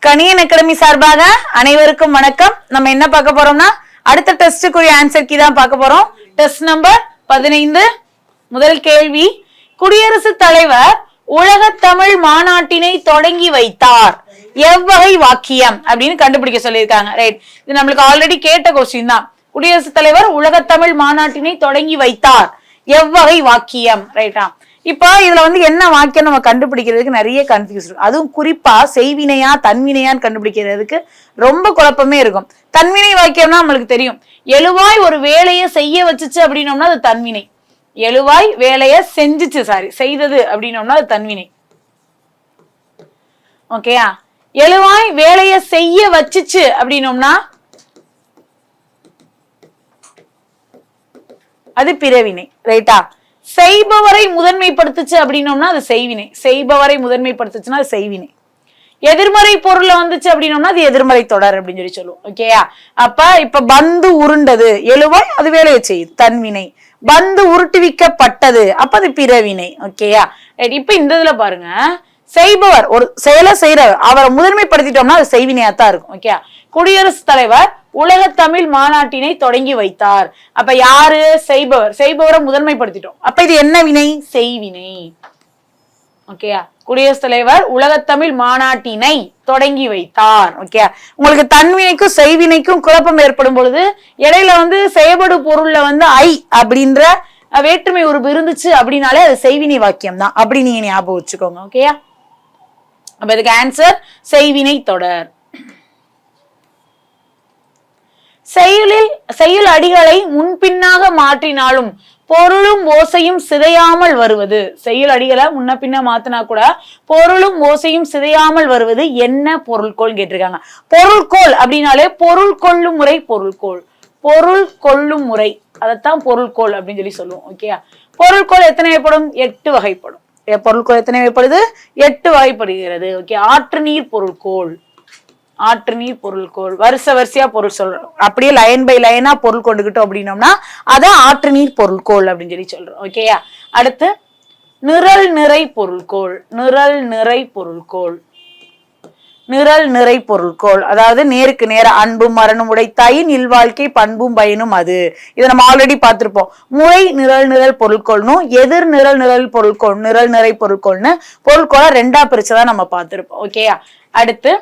Kaniyan academy சார்பாக அனைவருக்கும் வணக்கம். நம்ம என்ன பார்க்க போறோம்னா அடுத்த டெஸ்டுக்குரிய ஆன்சர் கீ தான் பார்க்க போறோம். Test number 15. முதல் கேள்வி, குடியரசுத் தலைவர் உலக தமிழ் மாநாட்டினை தொடங்கி வைத்தார் எவ்வகை வாக்கியம் அப்படின்னு கண்டுபிடிக்க சொல்லியிருக்காங்க. ரைட், இது நம்மளுக்கு ஆல்ரெடி கேட்ட கொஸ்டின் தான். குடியரசுத் தலைவர் உலக தமிழ் மாநாட்டினை தொடங்கி வைத்தார் எவ்வகை வாக்கியம். ரைட்டா, இப்ப இதுல என்ன வாக்கியம் நம்ம கண்டுபிடிக்கிறதுக்கு நிறைய கன்ஃபியூஸ் இருக்கும். அதுவும் குறிப்பா செய்வினையா தன்வினையான்னு கண்டுபிடிக்கிறதுக்கு ரொம்ப குழப்பமே இருக்கும். தன்வினை வாக்கியம்னா நம்மளுக்கு தெரியும், எழுவாய் ஒரு வேலையை செய்ய வச்சுச்சு அப்படின்னோம்னா அது தன்வினை. எழுவாய் வேலையை செஞ்சுச்சு, செய்தது அப்படின்னோம்னா அது தன்வினை. ஓகேயா, எழுவாய் வேலையை செய்ய வச்சுச்சு அப்படின்னோம்னா அது பிறவினை. ரைட்டா, செய்பவரை முதன்மைப்படுத்துச்சு அப்படின்னோம்னா அது செய்வினை. செய்பவரை முதன்மைப்படுத்துச்சுன்னா அது செய்வினை. எதிர்மறை பொருள்ல வந்துச்சு அப்படின்னோம்னா அது எதிர்மறை தொடர் அப்படின்னு சொல்லுவோம். ஓகேயா, இப்ப பந்து உருண்டது எழுவாய், அது வேலையை செய்யுது தன்வினை. பந்து உருட்டுவிக்கப்பட்டது அப்ப அது பிறவினை. ஓகேயா, இப்ப இந்த இதுல பாருங்க, செய்பவர் ஒரு செயலை செய்யறவர், அவரை முதன்மைப்படுத்திட்டோம்னா அது செய்வினையாத்தான் இருக்கும். ஓகே, குடியரசுத் தலைவர் உலக தமிழ் மாநாட்டினை தொடங்கி வைத்தார். அப்ப யாரு? செய்பவர். செய்பவரை முதன்மைப்படுத்திட்டோம், அப்ப இது என்ன வினை? செய்வினை. ஓகேயா, குடியரசுத் தலைவர் உலக தமிழ் மாநாட்டினை தொடங்கி வைத்தார். ஓகே, உங்களுக்கு தன்வினைக்கும் செய்வினைக்கும் குழப்பம் ஏற்படும் பொழுது இடையில செயல்படு பொருள்ல ஐ அப்படின்ற வேற்றுமை உருபு இருந்துச்சு அப்படின்னாலே அது செய்வினை வாக்கியம் தான். அப்படி நீங்க ஞாபகம் வச்சுக்கோங்க. ஓகேயா, அப்ப இதுக்கு ஆன்சர் செய்வினை தொடர். செயல் அடிகளை முன்பின்னாக மாற்றினாலும் பொருளும் ஓசையும் சிதையாமல் வருவது. செயல் அடிகளை முன்ன பின்ன மாத்தினா கூட பொருளும் ஓசையும் சிதையாமல் வருவது என்ன பொருள்கோள் கேட்டிருக்காங்க. பொருள்கோள் அப்படின்னாலே பொருள் கொள்ளும் முறை. பொருள்கோள், பொருள் கொள்ளும் முறை, அதைத்தான் பொருள்கோள் அப்படின்னு சொல்லுவோம். ஓகேயா, பொருள்கோள் எத்தனை வகைப்படும்? 8 வகைப்படும். பொருள்கோள் எத்தனை வகைப்படுது? 8 வகைப்படுகிறது. ஓகே, ஆற்று நீர் பொருள்கோள். ஆற்று நீர் பொருள்கோள் வரிசையா பொருள் சொல்றோம். அப்படியே லைன் பை லைனா பொருள் கொண்டுகிட்டோம் அப்படின்னோம்னா அதான் ஆற்று நீர் பொருள்கோள் அப்படின்னு சொல்றோம். ஓகேயா, அடுத்து நிரல் நிறை பொருள்கோள். நிரல் நிறை பொருள்கோள். நிரல் நிறை பொருள்கோள் அதாவது நேருக்கு நேர அன்பும் மரணம் உடைத்தாயின் இல்வாழ்க்கை பண்பும் பயனும் அது. இதை நம்ம ஆல்ரெடி பார்த்திருப்போம். முறை நிரல் நிரல் பொருள்கோள்னும் எதிர் நிரல் நிரல் பொருள்கோள் நிரல் நிறை பொருள்கோள்னு பொருள்கோளை 2ஆ பிரிச்சுதான் நம்ம பார்த்திருப்போம். ஓகேயா, அடுத்து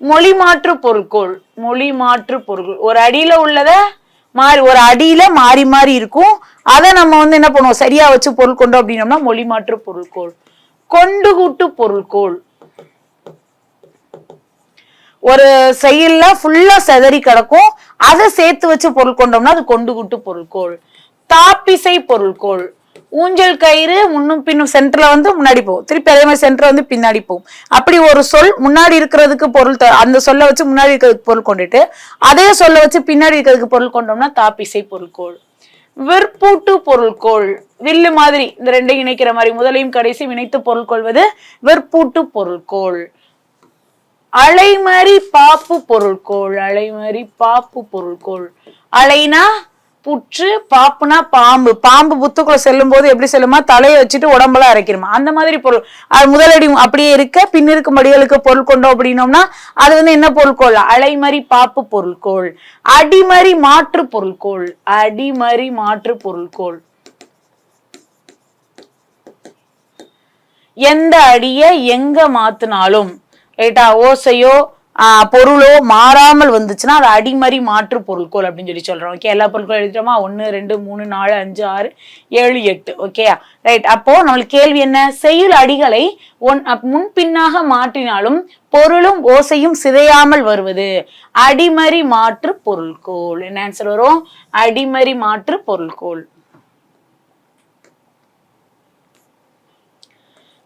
மொழி மாற்று பொருள்கோள். மொழி மாற்று பொருள்கோள் ஒரு அடியில உள்ளத ஒரு அடியில மாறி மாறி இருக்கும், அதை நம்ம என்ன பண்ணுவோம், சரியா வச்சு பொருள் கொண்டோம் அப்படின்னோம்னா மொழி மாற்று பொருள்கோள். கொண்டு கூட்டு பொருள்கோள், ஒரு செயல்ல ஃபுல்லா செதறி கிடக்கும், அதை சேர்த்து வச்சு பொருள் கொண்டோம்னா அது கொண்டு கூட்டு பொருள்கோள். தாப்பிசை பொருள்கோள், ஊஞ்சல் கயிறு முன்னும் பின்னும் சென்டர்ல முன்னாடி போகும், திருப்பி அதே மாதிரி சென்டர் பின்னாடி போகும். அப்படி ஒரு சொல் முன்னாடி இருக்கிறதுக்கு பொருள், அந்த சொல்ல வச்சு முன்னாடி இருக்கிறதுக்கு பொருள் கொண்டுட்டு அதே சொல்ல வச்சு பின்னாடி இருக்கிறதுக்கு பொருள் கொண்டோம்னா தாப்பிசை பொருள்கோள். விற்பூட்டு பொருள்கோள், வில்லு மாதிரி இந்த ரெண்டையும் இணைக்கிற மாதிரி முதலையும் கடைசியும் இணைத்து பொருள் கொள்வது விற்பூட்டு பொருள்கோள். அலைமறி பாப்பு பொருள்கோள். அலைமறி பாப்பு பொருள்கோள். அலைனா புற்று, பாப்புனா பாம்பு. பாம்பு புத்துக்குள்ள செல்லும் போது எப்படி செல்லுமா, தலையை வச்சுட்டு உடம்பெல்லாம் அரைக்கிறோமா, அந்த மாதிரி பொருள். அது முதலடி அப்படியே இருக்க பின்னிருக்கும் படிகளுக்கு பொருள் கொண்டோம் அப்படின்னோம்னா அது என்ன பொருள்கோள்? அலைமறி பாப்பு பொருள்கோள். அடிமறி மாற்று பொருள்கோள். அடிமறி மாற்று பொருள்கோள். எந்த அடிய எங்க மாத்தினாலும் ரைட்டா ஓசையோ பொருளோ மாறாமல் வந்துச்சுன்னா அது அடிமறி மாற்று பொருள்கோள் அப்படின்னு சொல்றோம். ஓகே, எல்லா பொருட்களும் எழுதிட்டோமா? 1 2 3 4 5 6 7 8. ஓகேயா, ரைட். அப்போ நம்மளுக்கு கேள்வி என்ன? செயல் அடிகளை முன்பின்னாக மாற்றினாலும் பொருளும் ஓசையும் சிதையாமல் வருவது அடிமறி மாற்று பொருள்கோள். என்ன ஆன்சர் வரும்? அடிமறி மாற்று பொருள்கோள்.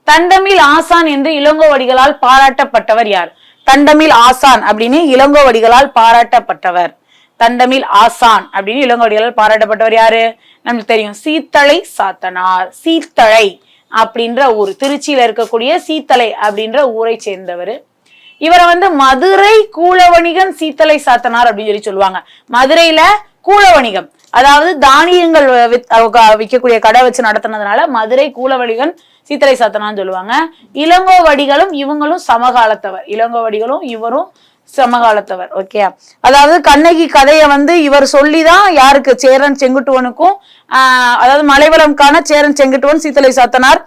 தண்டமில் ஆசான் என்று இளங்கோவடிகளால் பாராட்டப்பட்டவர் யார்? தண்டமில் ஆசான் அப்படின்னு இளங்கோவடிகளால் பாராட்டப்பட்டவர். தண்டமில் ஆசான் அப்படின்னு இளங்கோவடிகளால் பாராட்டப்பட்டவர் யாரு? நமக்கு தெரியும், சீத்தலை சாத்தனார். சீத்தலை அப்படின்ற ஊர், திருச்சியில இருக்கக்கூடிய சீத்தலை அப்படின்ற ஊரை சேர்ந்தவர். இவரை மதுரை கூலவணிகன் சீத்தலை சாத்தனார் அப்படின்னு சொல்லுவாங்க. மதுரையில கூலவணிகம், அதாவது தானியங்கள் விற்கக்கூடிய கடை வச்சு நடத்தினதுனால மதுரை கூலவணிகன் சீத்தலை சாத்தனான்னு சொல்லுவாங்க. இளங்கோவடிகளும் இவங்களும் சமகாலத்தவர். இளங்கோவடிகளும் இவரும் சமகாலத்தவர். ஓகே, அதாவது கண்ணகி கதையை வந்து இவர் சொல்லிதான் யாருக்கு, சேரன் செங்குட்டுவனுக்கும் அதாவது மலைவளம் காண சேரன் செங்குட்டுவன் சீத்தலை சாத்தனார்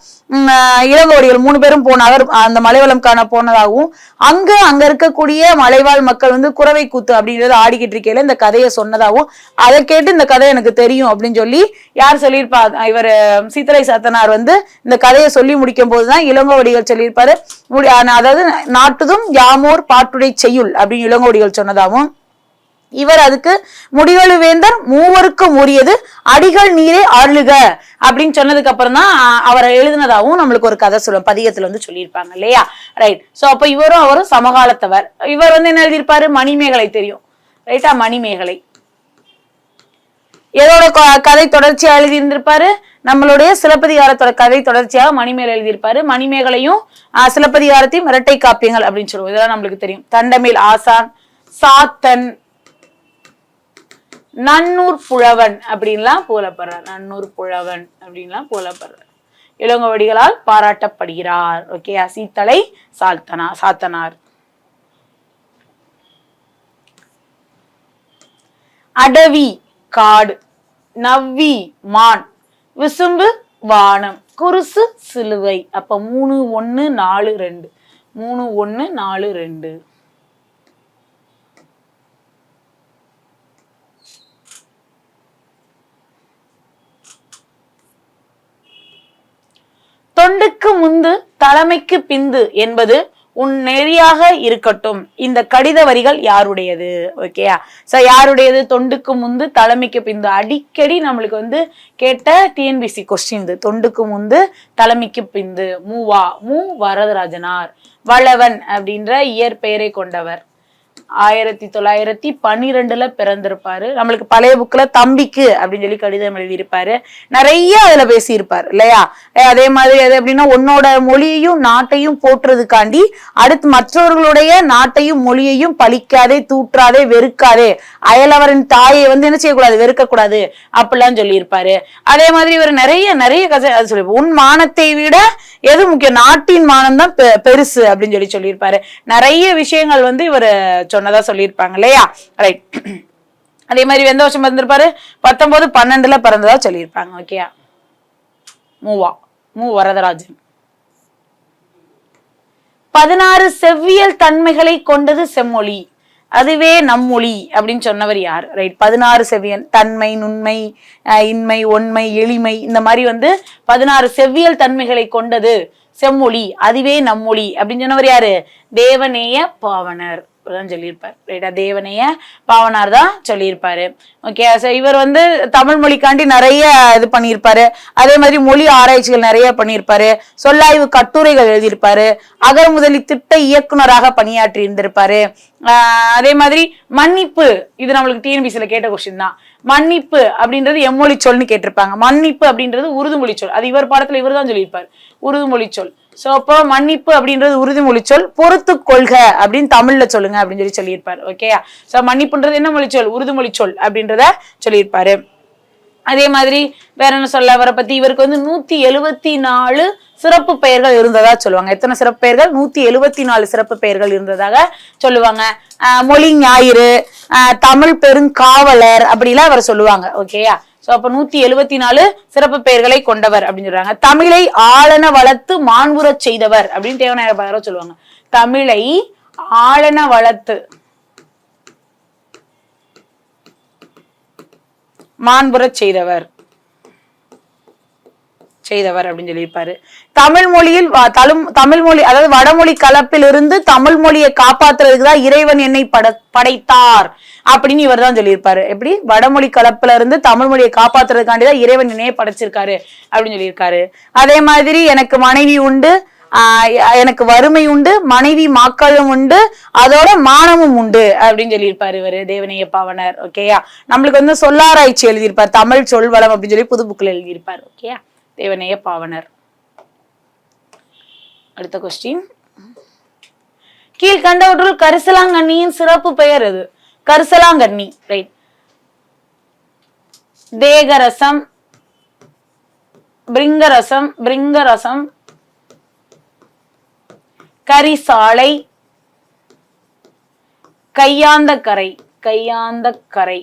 இளங்கோவடிகள் 3 பேரும் போனார். அந்த மலைவளம் காண போனதாகவும் அங்க இருக்கக்கூடிய மலைவாழ் மக்கள் வந்து குறவை கூத்து அப்படின்றது ஆடிக்கிட்டு இருக்கையில இந்த கதையை சொன்னதாகவும், அதை கேட்டு இந்த கதை எனக்கு தெரியும் அப்படின்னு சொல்லி யார் சொல்லியிருப்பா, இவர் சீத்தலை சாத்தனார் வந்து இந்த கதையை சொல்லி முடிக்கும் போதுதான் இளங்கோவடிகள் சொல்லியிருப்பாரு. அதாவது நாட்டுதும் யாமோர் பாட்டுடை செய்யுள் அப்படின்னு இளங்கோவடிகள் சொன்னதாகவும், இவர் அதுக்கு முடிவெழுவேந்தர் மூவருக்கும் உரியது அடிகள் நீரே அருளுக அப்படின்னு சொன்னதுக்கு அப்புறம் தான் அவரை எழுதினதாகவும் நம்மளுக்கு ஒரு கதை சொல்லும் பதிகத்துல வந்து சொல்லியிருப்பாங்க இல்லையா. ரைட். சோ அப்ப இவரும் அவரும் சமகாலத்தவர். இவர் வந்து என்ன எழுதியிருப்பாரு, மணிமேகலை தெரியும் ரைட்டா. மணிமேகலை எதோட கதை தொடர்ச்சியா எழுதியிருந்திருப்பாரு, நம்மளுடைய சிலப்பதிகாரத்தோட கதை தொடர்ச்சியாக மணிமேகலை எழுதியிருப்பாரு. மணிமேகலையும் சிலப்பதிகாரத்தையும் இரட்டை காப்பியங்கள் அப்படின்னு சொல்லுவோம். இதெல்லாம் நம்மளுக்கு தெரியும். தண்டமேல் ஆசான், சாத்தன், நன்னூர் புலவன் அப்படின்லாம் புகழப்படுறார். நன்னூர் புலவன் அப்படின்லாம் புகழப்படுறார். இளங்கோவடிகளால் பாராட்டப்படுகிறார். ஓகே, சீத்தலை சாத்தனார். அடவி காடு, நவ்வி மான், விசும்பு வானம், குருசு சிலுவை. அப்ப 3 1 4 2 3 1 4 2. தொண்டுக்கு முந்து தலைமைக்கு பிந்து என்பது உன் நெறியாக இருக்கட்டும். இந்த கடித வரிகள் யாருடையது? ஓகேயா. சோ யாருடையது? தொண்டுக்கு முந்து தலைமைக்கு பிந்து. அடிக்கடி நம்மளுக்கு வந்து கேட்ட டிஎன்பிசி கொஸ்டின். தொண்டுக்கு முந்து தலைமைக்கு பிந்து. மு வரதராஜனார். வளவன் அப்படின்ற இயற்பெயரை கொண்டவர். 1912 பிறந்திருப்பாரு. நம்மளுக்கு பழைய புக்ல தம்பிக்கு அப்படின்னு சொல்லி கடிதம் எழுதியிருப்பாரு. நிறைய அதுல பேசியிருப்பாரு இல்லையா. அதே மாதிரி அது எப்படின்னா, உன்னோட மொழியையும் நாட்டையும் போற்றுறதுக்காண்டி அடுத்து மற்றவர்களுடைய நாட்டையும் மொழியையும் பழிக்காதே, தூற்றாதே, வெறுக்காதே, அயலவரின் தாயை வந்து என்ன செய்யக்கூடாது, வெறுக்கக்கூடாது அப்படிலாம் சொல்லியிருப்பாரு. அதே மாதிரி இவர் நிறைய கதை அது சொல்லி, உன் மானத்தை விட எது முக்கியம், நாட்டின் மானம் தான் பெருசு அப்படின்னு சொல்லியிருப்பாரு. நிறைய விஷயங்கள் வந்து இவர் சொன்னதா சொல்லியிருப்பாங்க இல்லையா. ரைட். அதே மாதிரி எந்த வருஷம் பிறந்திருப்பாரு? 1912 பிறந்ததா சொல்லியிருப்பாங்க. ஓகேயா. மு வரதராஜன். 16 செவ்வியல் தன்மைகளை கொண்டது செம்மொழி, அதுவே நம்மொழி அப்படின்னு சொன்னவர் யார்? ரைட். 16 செவ்வியல் தன்மை, நுண்மை, இன்மை, ஒன்மை, எளிமை, இந்த மாதிரி வந்து 16 செவ்வியல் தன்மைகளை கொண்டது செம்மொழி, அதுவே நம்மொழி அப்படின்னு சொன்னவர் யாரு? தேவநேய பாவனர் சொல்லியிருப்பார். ரைட்டா. தேவநேய பாவனார் தான் சொல்லியிருப்பாரு. ஓகே. இவர் வந்து தமிழ் மொழிக்காண்டி நிறைய இது பண்ணியிருப்பாரு. அதே மாதிரி மொழி ஆராய்ச்சிகள் நிறைய பண்ணியிருப்பாரு. சொல்லாய்வு கட்டுரைகள் எழுதியிருப்பாரு. அகர்முதலி திட்ட இயக்குனராக பணியாற்றி இருந்திருப்பாரு. அதே மாதிரி மன்னிப்பு, இது நம்மளுக்கு டிஎன்பிசில கேட்ட கொஸ்டின் தான். மன்னிப்பு அப்படின்றது எம்மொழி சொல்னு கேட்டிருப்பாங்க. மன்னிப்பு அப்படின்றது உருதுமொழி சொல். அது இவர் பாடத்துல இவர் தான் சொல்லியிருப்பாரு, உருதுமொழி சொல். சோ அப்போ மன்னிப்பு அப்படின்றது உறுதிமொழி சொல், பொறுத்து கொள்க அப்படின்னு தமிழ்ல சொல்லுங்க அப்படின்னு சொல்லியிருப்பாரு. ஓகேயா. சோ மன்னிப்புன்றது என்ன மொழி சொல்? உறுதிமொழி சொல் அப்படின்றத சொல்லியிருப்பாரு. அதே மாதிரி வேற என்ன சொல்ல அவரை பத்தி, இவருக்கு வந்து 174 சிறப்பு பெயர்கள் இருந்ததா சொல்லுவாங்க. எத்தனை சிறப்பு பெயர்கள்? 174 சிறப்பு பெயர்கள் இருந்ததாக சொல்லுவாங்க. மொழி ஞாயிறு, தமிழ் பெருங்காவலர் அப்படிலாம் அவரை சொல்லுவாங்க. ஓகேயா. சோ அப்ப 174 சிறப்பு பெயர்களை கொண்டவர் அப்படின்னு சொல்றாங்க. தமிழை ஆளன வளர்த்து மாண்புறச் செய்தவர் அப்படின்னு தேவநாயக சொல்லுவாங்க. தமிழை ஆளன வளர்த்து மாண்புறச் செய்தவர் அப்படின்னு சொல்லியிருப்பாரு. தமிழ் மொழியில் தமிழ் மொழி, அதாவது வடமொழி கலப்பில் இருந்து தமிழ் மொழியை காப்பாத்துறதுக்குதான் இறைவன் என்னை படைத்தார் அப்படின்னு இவர் தான் சொல்லியிருப்பாரு. எப்படி? வடமொழி கலப்புல இருந்து தமிழ் மொழியை காப்பாத்துறதுக்காண்டிதான் இறைவன் என்னையே படைச்சிருக்காரு அப்படின்னு சொல்லியிருக்காரு. அதே மாதிரி எனக்கு மனைவி உண்டு, எனக்கு வறுமை உண்டு, மனைவி மக்களும் உண்டு, அதோட மானமும் உண்டு அப்படின்னு சொல்லியிருப்பாரு இவரு தேவநேய பாவனர். ஓகேயா. நம்மளுக்கு வந்து சொல்லாராய்ச்சி எழுதியிருப்பார், தமிழ் சொல் வளம் அப்படின்னு சொல்லி புது புக்ல எழுதியிருப்பாரு. ஓகேயா. தேவநேய பாவனர். அடுத்த கொஸ்டின். கீழ்கண்டவற்றுள் கரிசலாங்கண்ணியின் சிறப்பு பெயர் எது? கரிசலாங்கண்ணி. ரைட். தேகரசம், பிரிங்கரசம், கரிசாலை, கையாந்தக்கரை, கையாந்தக்கரை.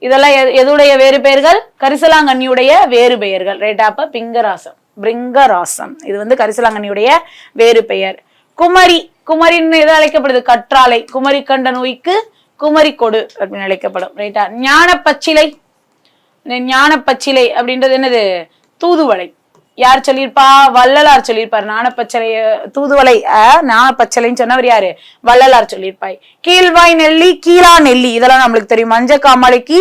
இதெல்லாம் எதுடைய வேறு பெயர்கள்? கரிசலாங்கண்ணியுடைய வேறு பெயர்கள். ரைட். அப்ப பிங்கராசம், பிரிங்கராசம் இது கரிசலாங்கண்ணியுடைய வேறு பெயர். குமரி, குமரின்னு எது அழைக்கப்படுது? கற்றாழை. குமரி கண்ட நோய்க்கு குமரி கொடு அப்படின்னு அழைக்கப்படும். ரைட்டா. ஞானப்பச்சிலை, ஞானப்பச்சிலை அப்படின்றது என்னது? தூதுவளை. யார் சொல்லியிருப்பா? வள்ளலார் சொல்லியிருப்பார். ஞானப்பச்சலை தூதுவளை ஞானப்பச்சலைன்னு சொன்னவர் யாரு? வள்ளலார் சொல்லியிருப்பாய். கீழ்வாய் நெல்லி, கீழா நெல்லி இதெல்லாம் நம்மளுக்கு தெரியும். மஞ்ச காமாலைக்கு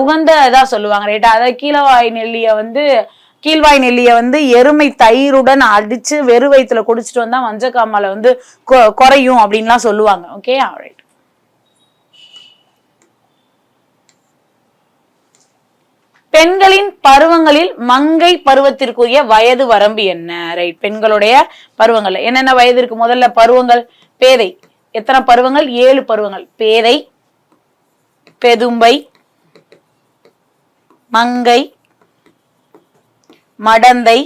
உகந்த இதா சொல்லுவாங்க. ரைட்டா. அதாவது கீழவாய் நெல்லிய கீழ்வாய் நெல்லிய எருமை தயிருடன் அடிச்சு வெறு வயிற்றுல குடிச்சிட்டு வந்தா மஞ்சக்காமால குறையும் அப்படின்லாம் சொல்லுவாங்க. ஓகே. ரைட். பெண்களின் பருவங்களில் மங்கை பருவத்திற்குரிய வயது வரம்பு என்ன? ரைட். பெண்களுடைய பருவங்கள் என்னென்ன வயது இருக்கு? முதல்ல பருவங்கள். பேதை. எத்தனை பருவங்கள்? 7 பருவங்கள். பேதை, பெதும்பை, மங்கை, மடந்தை,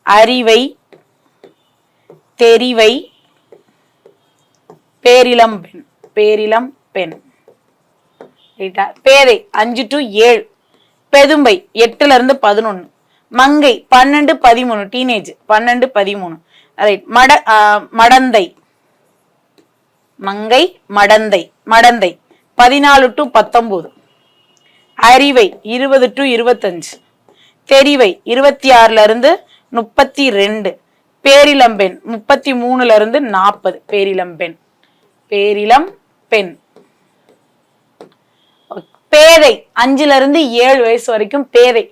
அறிவை, தெரிவை, பேரிளம் பெண். பேரிளம் பெண். பேதை 5 to 7, பெதும்பை 8 இருந்து 11, மங்கை 12, 13 டீனேஜ் 12, 13. ரைட். மடந்தை, மங்கை, மடந்தை, மடந்தை 14 to 19, அறிவை 20 to 25, தெரிவை 26 இருந்து 32, பேரிளம்பெண் 33 இருந்து 40. பேரிளம்பெண், பேரிளம் பெண். பேதை 5 இருந்து 7 வயசு வரைக்கும் பேதை.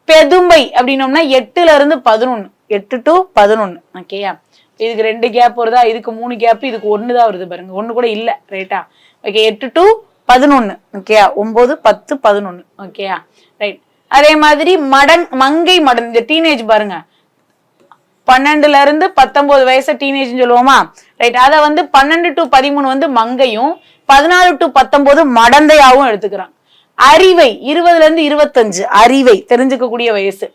பெதும்பை அப்படின்னோம்னா 8 இருந்து 11, 8 to 11. ஓகேயா. இதுக்கு 2 கேப் வருதா? இதுக்கு 3 கேப், இதுக்கு 1 தான் வருது பாருங்க. 1 கூட இல்ல. ரைட்டா. ஓகே. 8 to 11. ஓகேயா. 9, 10, 11. ஓகேயா. ரைட். அதே மாதிரி மங்கை மடன் டீனேஜ் பாருங்க. 12 இருந்து 19 வயசு டீனேஜ் சொல்லுவோமா? ரைட். அத 12 to 13 மங்கையும் 14 to 19 மடந்தையாவும் எடுத்துக்கிறாங்க. அறிவை 20 இருந்து 25, அறிவை தெரிஞ்சுக்கக்கூடிய வயசு.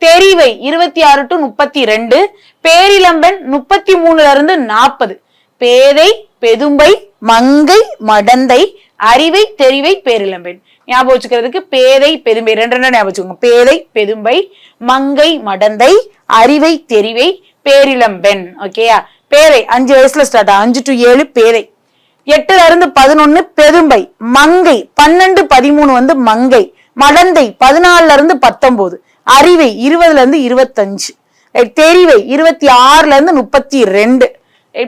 தெரிவை 26 to 32, பேரிளம்பெண் 33 இருந்து 40. பேதை, பெதும்பை, மங்கை, மடந்தை, அறிவை, தெரிவை, பேரிளம்பெண். ஞாபகம் வச்சுக்கிறதுக்கு பேதை, பெதும்பை 2 ஞாபகம் வச்சுக்கோங்க. பேதை, பெதும்பை, மங்கை, மடந்தை, அறிவை, தெரிவை, பேரிளம்பெண். ஓகேயா. பேதை 5 வயசுல ஸ்டார்ட் ஆகும். 5 to 7 பேதை. 8 இருந்து 11 பெதும்பை, மங்கை 12, 13 மங்கை, மடந்தை 14 இருந்து 19, அறிவை 20 இருந்து 25, தெரிவை 26 இருந்து 32,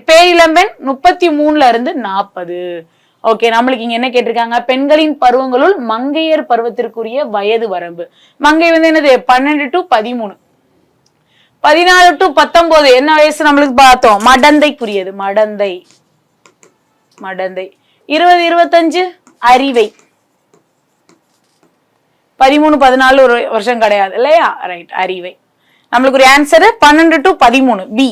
பேரிளம்பெண் 33 இருந்து 40. ஓகே. நம்மளுக்கு இங்க என்ன கேட்டிருக்காங்க? பெண்களின் பருவங்களுள் மங்கையர் பருவத்திற்குரிய வயது வரம்பு. மங்கை என்னது? 12 to 13. 14 to 19 என்ன வயசு நம்மளுக்கு பார்த்தோம்? மடந்தைக்குரியது. மடந்தை, மடந்தை. 20, 25 அறிவை. 13, 14 ஒரு வருஷம் கிடையாது இல்லையா? ரைட். அறிவை. நம்மளுக்கு ஒரு ஆன்சர் 12 to 13 பி.